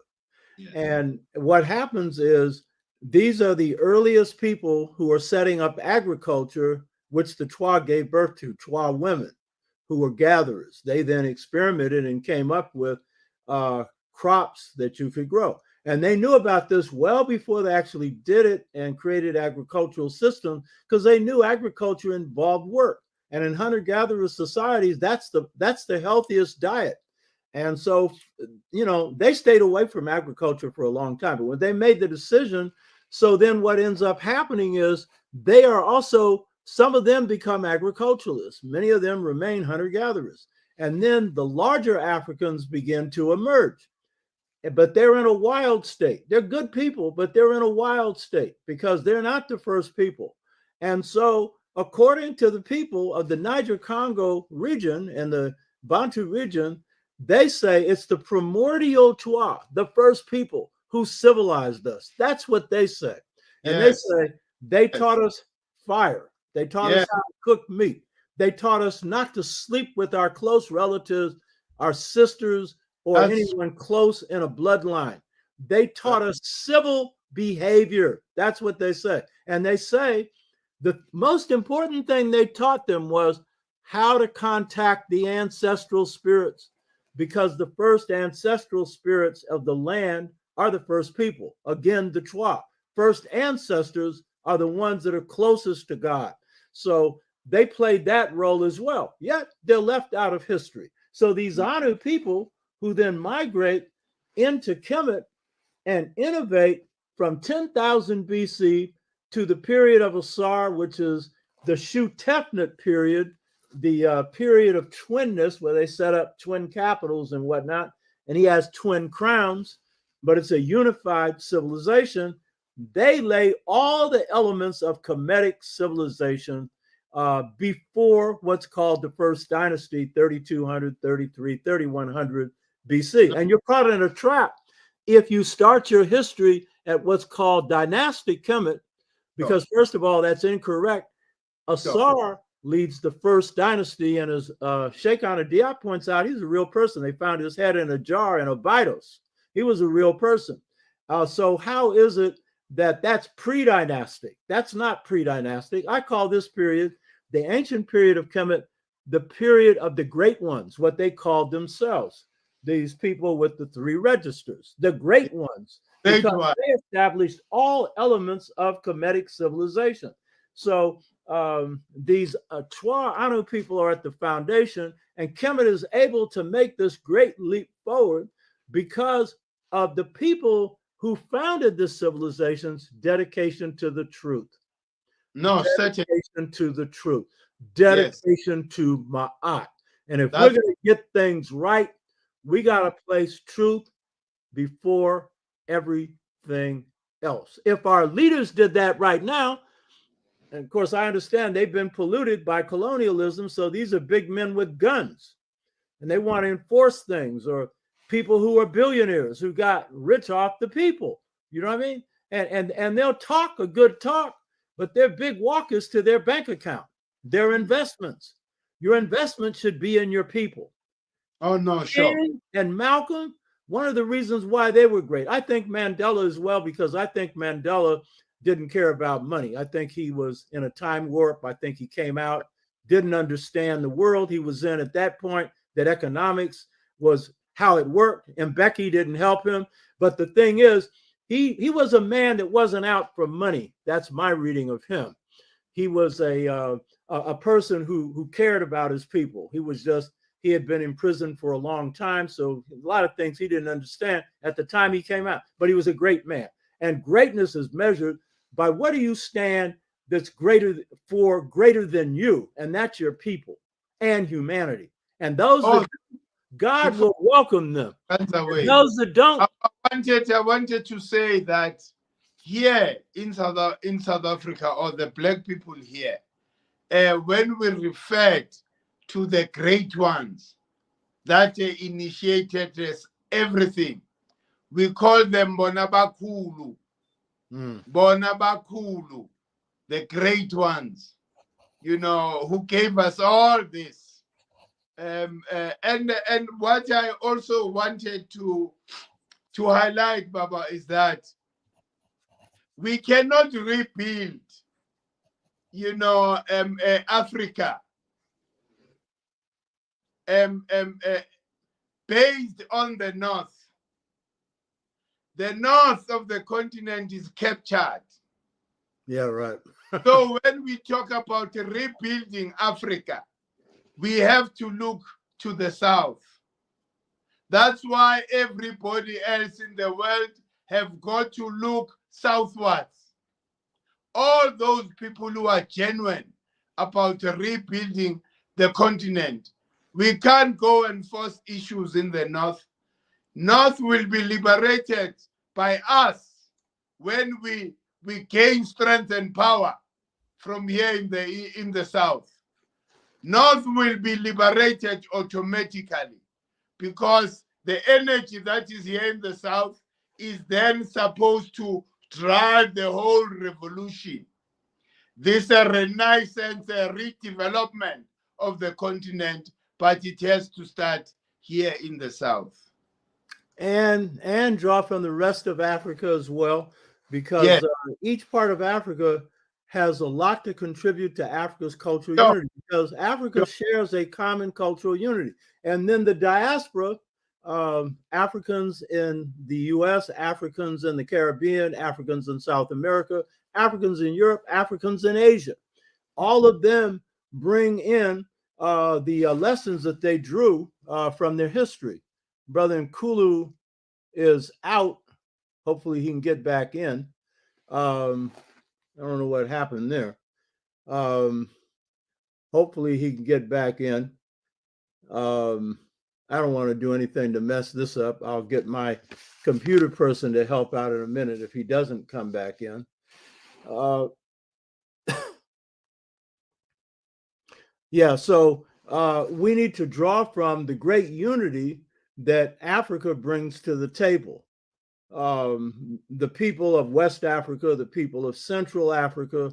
And what happens is these are the earliest people who are setting up agriculture, which the Twa gave birth to, Twa women who were gatherers. They then experimented and came up with crops that you could grow. And they knew about this well before they actually did it and created agricultural systems, because they knew agriculture involved work. And in hunter-gatherer societies, that's the healthiest diet. And so, they stayed away from agriculture for a long time. But when they made the decision, so then what ends up happening is they are also, some of them become agriculturalists. Many of them remain hunter-gatherers. And then the larger Africans begin to emerge. But they're in a wild state. They're good people, but they're in a wild state because they're not the first people. And so, according to the people of the Niger-Congo region and the Bantu region, they say it's the primordial Twa, the first people who civilized us. That's what they say. And they say they taught us fire. They taught us how to cook meat. They taught us not to sleep with our close relatives, our sisters, or anyone close in a bloodline. They taught us civil behavior. That's what they say. And they say the most important thing they taught them was how to contact the ancestral spirits, because the first ancestral spirits of the land are the first people. Again, the Twa. First ancestors are the ones that are closest to God. So they played that role as well. Yet they're left out of history. So these Anu people who then migrate into Kemet and innovate from 10,000 BC to the period of Asar, which is the Shu-Tefnut period, the period of twinness, where they set up twin capitals and whatnot, and he has twin crowns, but it's a unified civilization. They lay all the elements of Kemetic civilization before what's called the first dynasty, 3200, 33, 3100 BC. And you're caught in a trap if you start your history at what's called dynastic Kemet, because first of all, that's incorrect. Asar leads the first dynasty, and as Sheikh Diop points out, he's a real person. They found his head in a jar in Abydos. He was a real person. So how is it that that's pre-dynastic? That's not pre-dynastic. I call this period, the ancient period of Kemet, the period of the great ones, what they called themselves. These people with the three registers, the great ones, because they established all elements of Kemetic civilization. So these Twa Anu people are at the foundation, and Kemet is able to make this great leap forward because of the people who founded the civilization's dedication to the truth. Dedication to the truth. Dedication to Maat. And if we're going to get things right, we got to place truth before everything else. If our leaders did that right now, and of course, I understand they've been polluted by colonialism, so these are big men with guns, and they want to enforce things, or people who are billionaires who got rich off the people. You know what I mean? And they'll talk a good talk, but they're big walkers to their bank account, their investments. Your investment should be in your people. Oh, no, sure. And Malcolm, one of the reasons why they were great, I think Mandela as well, because I think Mandela didn't care about money. I think he was in a time warp. I think he came out, didn't understand the world he was in at that point, that economics was how it worked, and Becky didn't help him. But the thing is, he was a man that wasn't out for money. That's my reading of him. He was a person who cared about his people. He had been in prison for a long time, so a lot of things he didn't understand at the time he came out. But he was a great man. And greatness is measured by what do you stand that's greater than you, and that's your people and humanity. And those that God will welcome them. Those that don't. I wanted to say that here in South Africa, or the black people here, when we referred to the great ones that initiated everything, we call them Mkhulu. Mkhulu, the great ones, who gave us all this. And what I also wanted to highlight, Baba, is that we cannot rebuild, Africa based on the north. The north of the continent is captured. Yeah, right. So when we talk about rebuilding Africa, we have to look to the south. That's why everybody else in the world have got to look southwards. All those people who are genuine about rebuilding the continent, we can't go and force issues in the north. North will be liberated by us when we gain strength and power from here in the south. North will be liberated automatically because the energy that is here in the south is then supposed to drive the whole revolution. This is a renaissance, a redevelopment of the continent, but it has to start here in the south. And draw from the rest of Africa as well, because Yes. Each part of Africa has a lot to contribute to Africa's cultural Sure. unity, because Africa shares a common cultural unity. And then the diaspora, Africans in the US, Africans in the Caribbean, Africans in South America, Africans in Europe, Africans in Asia, all of them bring in the lessons that they drew from their history. Brother Mkhulu is out. Hopefully he can get back in. I don't know what happened there. Hopefully he can get back in. I don't want to do anything to mess this up. I'll get my computer person to help out in a minute if he doesn't come back in. Yeah, so we need to draw from the great unity that Africa brings to the table. The people of West Africa, the people of Central Africa,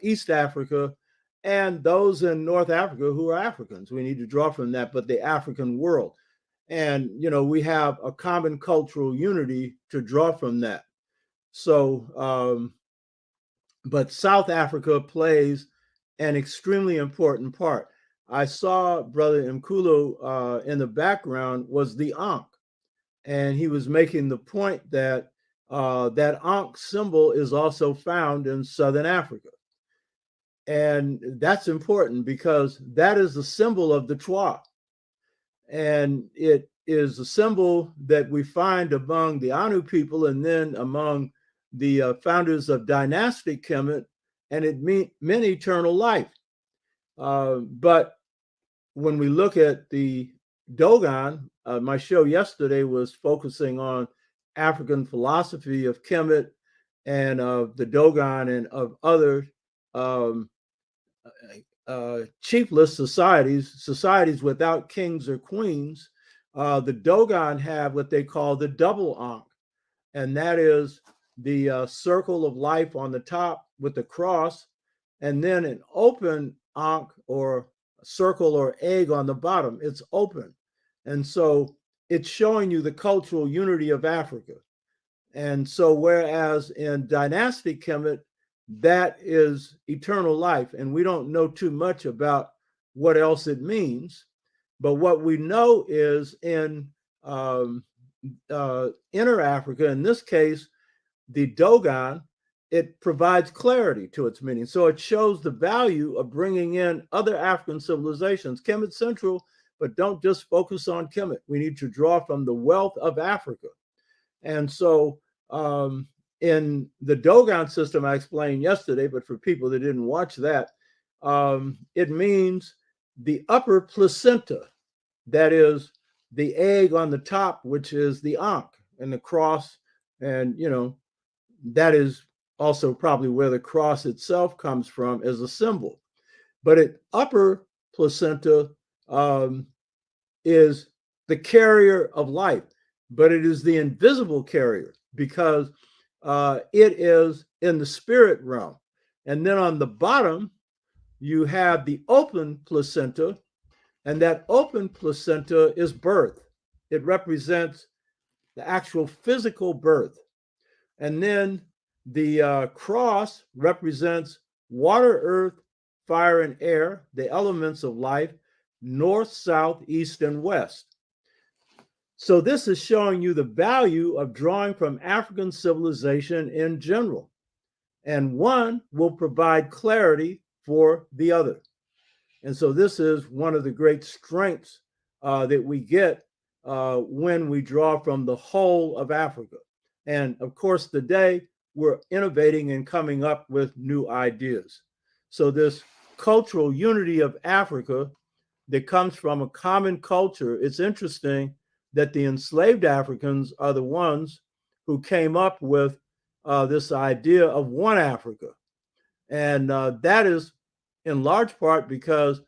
East Africa, and those in North Africa who are Africans. We need to draw from that, but the African world. And, we have a common cultural unity to draw from that. So, but South Africa plays an extremely important part. I saw Brother Mkhulu in the background was the Ankh, and he was making the point that that Ankh symbol is also found in Southern Africa. And that's important because that is the symbol of the Twa. And it is a symbol that we find among the Anu people and then among the founders of dynastic Kemet, and it meant eternal life. But when we look at the Dogon, my show yesterday was focusing on African philosophy of Kemet and of the Dogon and of other chiefless societies without kings or queens. The Dogon have what they call the double Ankh, and that is the circle of life on the top with the cross, and then an open Ankh or circle or egg on the bottom. It's open. And so it's showing you the cultural unity of Africa. And so whereas in dynastic Kemet, that is eternal life, and we don't know too much about what else it means. But what we know is in inner Africa, in this case, the Dogon, it provides clarity to its meaning. So it shows the value of bringing in other African civilizations, Kemet Central, but don't just focus on Kemet. We need to draw from the wealth of Africa. And so in the Dogon system, I explained yesterday, but for people that didn't watch that, it means the upper placenta, that is the egg on the top, which is the Ankh and the cross. And, that is also probably where the cross itself comes from as a symbol. But at upper placenta is the carrier of life, but it is the invisible carrier because it is in the spirit realm. And then on the bottom, you have the open placenta, and that open placenta is birth. It represents the actual physical birth. And then the cross represents water, earth, fire, and air, the elements of life. north, south, east, and west. So this is showing you the value of drawing from African civilization in general. And one will provide clarity for the other. And so this is one of the great strengths that we get when we draw from the whole of Africa. And of course, today we're innovating and coming up with new ideas. So this cultural unity of Africa that comes from a common culture, it's interesting that the enslaved Africans are the ones who came up with this idea of one Africa. And that is in large part because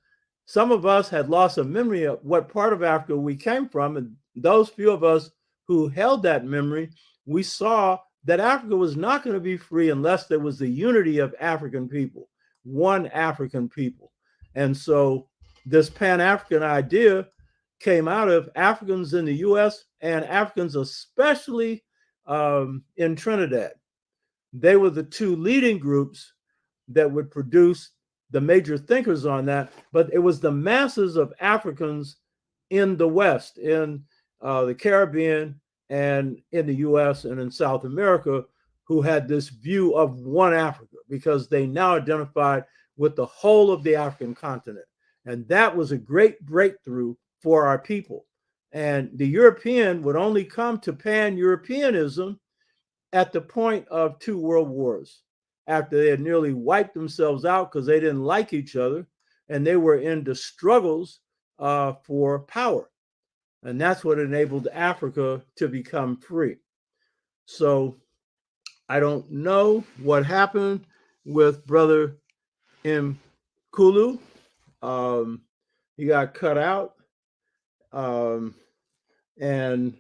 some of us had lost a memory of what part of Africa we came from. And those few of us who held that memory, we saw that Africa was not going to be free unless there was the unity of African people, one African people. And so this Pan-African idea came out of Africans in the US and Africans especially in Trinidad. They were the two leading groups that would produce the major thinkers on that, but it was the masses of Africans in the West, in the Caribbean and in the US and in South America who had this view of one Africa because they now identified with the whole of the African continent. And that was a great breakthrough for our people. And the European would only come to Pan-Europeanism at the point of 2 world wars, after they had nearly wiped themselves out because they didn't like each other and they were into struggles for power. And that's what enabled Africa to become free. So I don't know what happened with Brother Mkhulu. He got cut out. And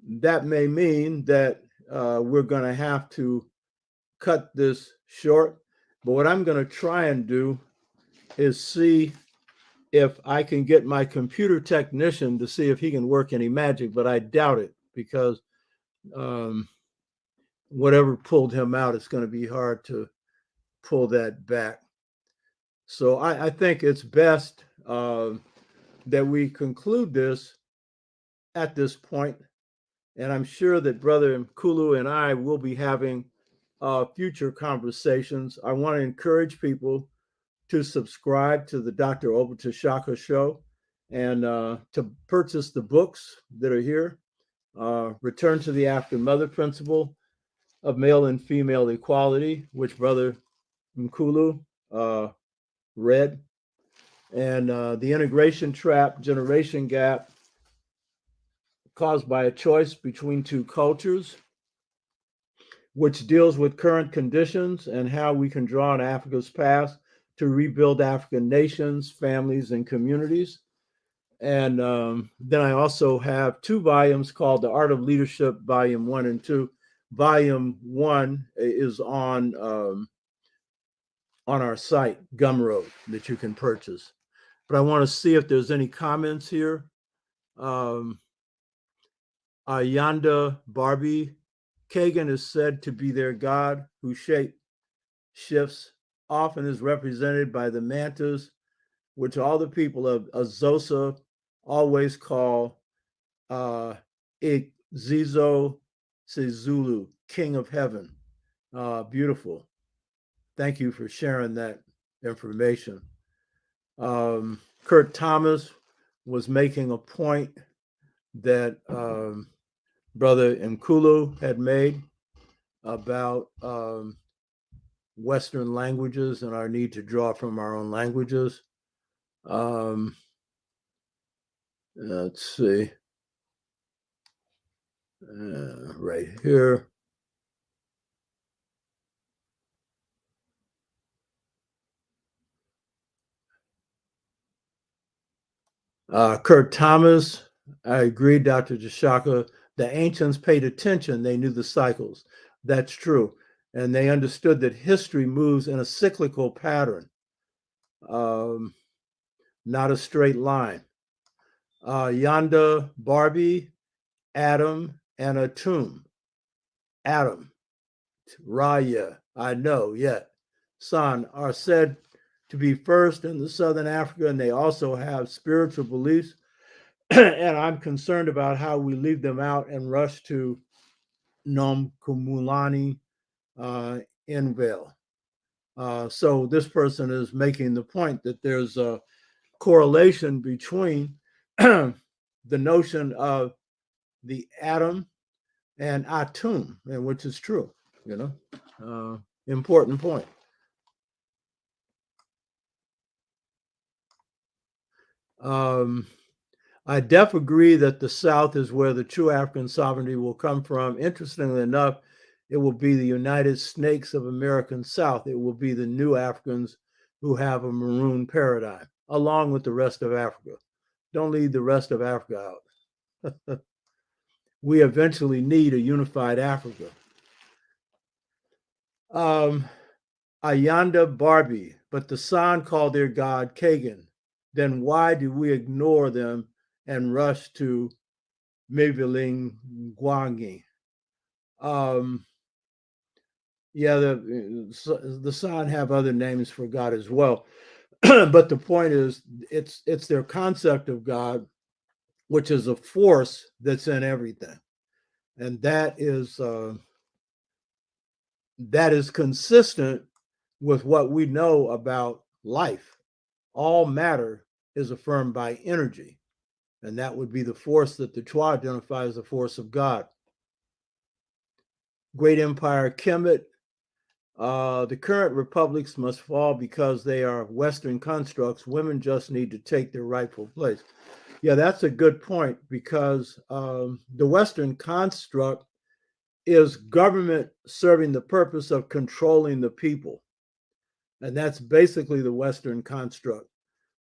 that may mean that we're going to have to cut this short. But what I'm going to try and do is see if I can get my computer technician to see if he can work any magic, but I doubt it because whatever pulled him out, it's going to be hard to pull that back. So I think it's best that we conclude this at this point. And I'm sure that Brother Mkhulu and I will be having future conversations. I want to encourage people to subscribe to the Dr. Obutashaka Show and to purchase the books that are here. Return to the African Mother Principle of Male and Female Equality, which Brother Mkhulu read, and The Integration Trap, Generation Gap, Caused by a Choice Between Two Cultures, which deals with current conditions and how we can draw on Africa's past to rebuild African nations, families, and communities. And then I also have 2 volumes called The Art of Leadership, Volume 1 and 2. Volume 1 is on our site, Gumroad, that you can purchase. But I want to see if there's any comments here. Yanda Barbie, Kagan is said to be their god who shifts, often is represented by the mantas, which all the people of Azosa always call Zizo Sezulu, King of Heaven. Beautiful. Thank you for sharing that information. Kurt Thomas was making a point that Brother Mkhulu had made about Western languages and our need to draw from our own languages. Let's see. Right here. Kurt Thomas, I agree, Dr. Jashaka. The ancients paid attention. They knew the cycles. That's true. And they understood that history moves in a cyclical pattern, not a straight line. Yanda Barbie, Adam, and Atum. Adam, Raya, I know, yet, San are said to be first in the Southern Africa, and they also have spiritual beliefs. And I'm concerned about how we leave them out and rush to Nom Kumulani Envel. So this person is making the point that there's a correlation between the notion of the atom and atum, and which is true, important point. I definitely agree that the South is where the true African sovereignty will come from. Interestingly enough, it will be the United Snakes of American South. It will be the new Africans who have a maroon paradigm, along with the rest of Africa. Don't leave the rest of Africa out. We eventually need a unified Africa. Ayanda Barbie, but the San called their god Kagan. Then why do we ignore them and rush to Meviling Gwangi? Yeah, the San have other names for God as well. But the point is, it's their concept of God, which is a force that's in everything. And that is consistent with what we know about life. All matter is affirmed by energy, and that would be the force that the Twa identify as the force of God. Great Empire Kemet, the current republics must fall because they are Western constructs. Women just need to take their rightful place. Yeah, that's a good point, because the Western construct is government serving the purpose of controlling the people. And that's basically the Western construct.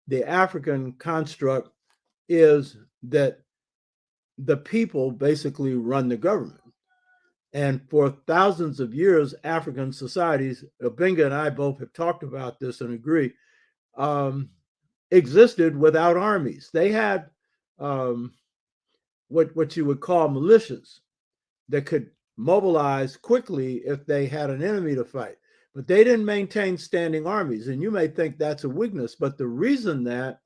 The African construct is that the people basically run the government. And for thousands of years, African societies, Benga and I both have talked about this and agree, existed without armies. They had what you would call militias that could mobilize quickly if they had an enemy to fight. But they didn't maintain standing armies. And you may think that's a weakness, but the reason that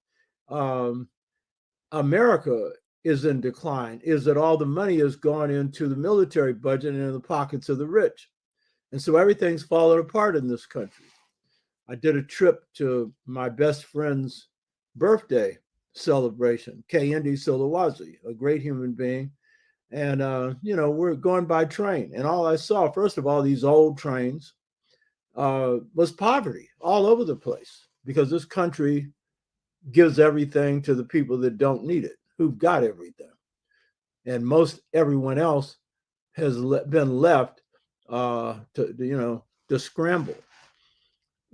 America is in decline is that all the money has gone into the military budget and in the pockets of the rich. And so everything's fallen apart in this country. I did a trip to my best friend's birthday celebration, K. Solowazi, a great human being. And, we're going by train. And all I saw, first of all, these old trains, was poverty all over the place, because this country gives everything to the people that don't need it, who've got everything. And most everyone else has been left to scramble.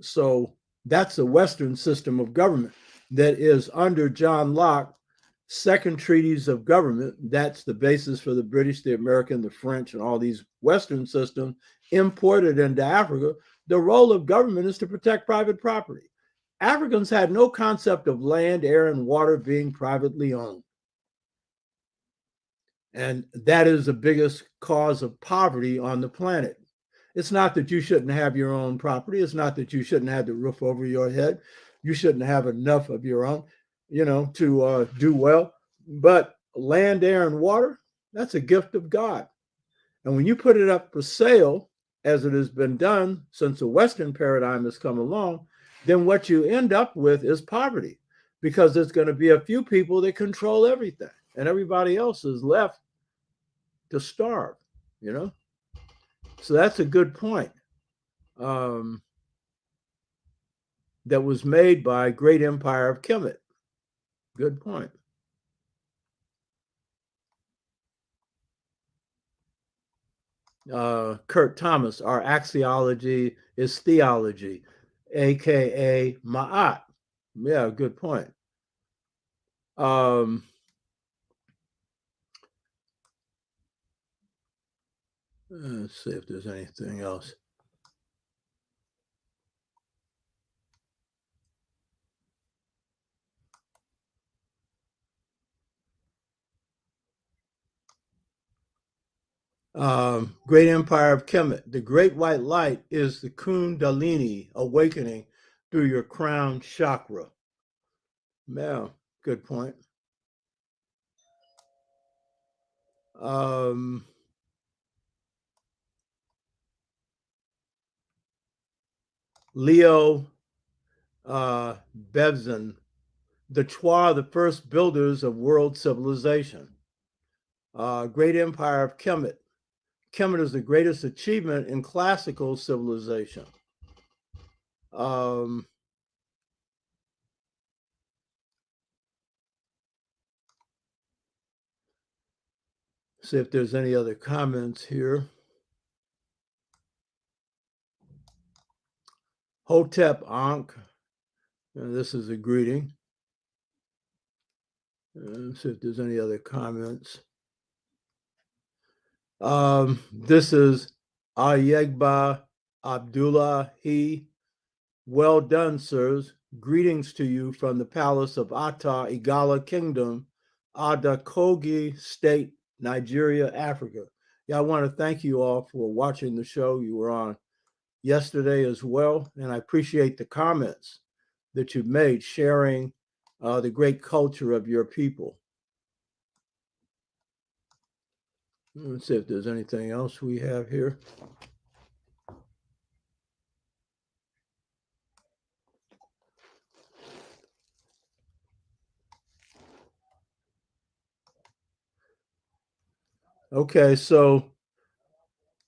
So that's the Western system of government that is under John Locke, second treaties of government. That's the basis for the British, the American, the French, and all these Western systems imported into Africa. The role of government is to protect private property. Africans had no concept of land, air, and water being privately owned. And that is the biggest cause of poverty on the planet. It's not that you shouldn't have your own property. It's not that you shouldn't have the roof over your head. You shouldn't have enough of your own, to do well. But land, air, and water, that's a gift of God. And when you put it up for sale, as it has been done since the Western paradigm has come along, then what you end up with is poverty, because there's going to be a few people that control everything, and everybody else is left to starve, So that's a good point that was made by Great Empire of Kemet. Good point. Kurt Thomas, our axiology is theology, aka Maat. Yeah, good point. Let's see if there's anything else. Great Empire of Kemet. The great white light is the Kundalini awakening through your crown chakra. Yeah, good point. Leo Bevzin, the Twa, the first builders of world civilization. Great empire of Kemet. Kemet is the greatest achievement in classical civilization. See if there's any other comments here. Hotep Ankh, this is a greeting. Let's see if there's any other comments. This is Ayegba Abdullah. Well done, sirs. Greetings to you from the palace of Ata Igala Kingdom, Adakogi State, Nigeria, Africa. Yeah, I want to thank you all for watching the show. You were on yesterday as well, and I appreciate the comments that you've made sharing the great culture of your people. Let's see if there's anything else we have here. Okay, so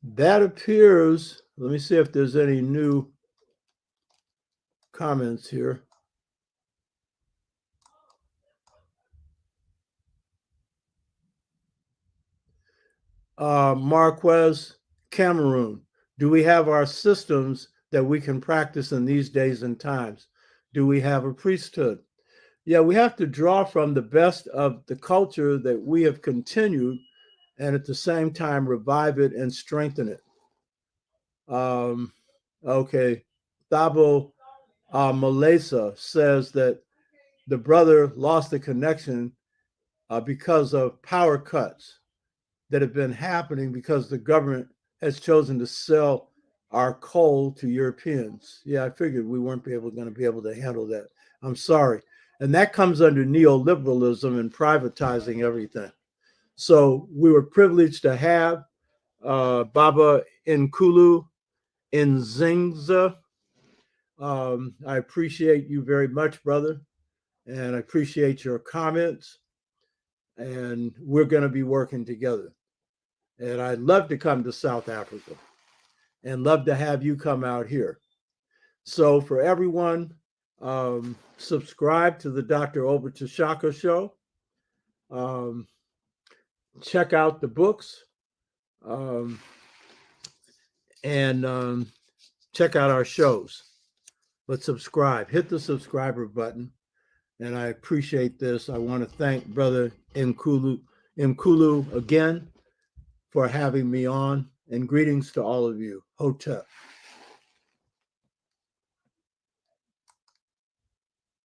that appears, let me see if there's any new comments here. Marquez, Cameroon. Do we have our systems that we can practice in these days and times? Do we have a priesthood? Yeah, we have to draw from the best of the culture that we have continued and at the same time revive it and strengthen it. Okay, Thabo Malesa says that the brother lost the connection because of power cuts that have been happening because the government has chosen to sell our coal to Europeans. Yeah, I figured we weren't going to be able to handle that. I'm sorry. And that comes under neoliberalism and privatizing everything. So we were privileged to have Baba Mkhulu Nsingiza. I appreciate you very much, brother. And I appreciate your comments. And we're going to be working together. And I'd love to come to South Africa and love to have you come out here. So for everyone, subscribe to the Dr. Obachashaka Show. Check out the books and check out our shows. But subscribe, hit the subscriber button. And I appreciate this. I want to thank Brother Mkhulu again for having me on, and greetings to all of you. Hotep.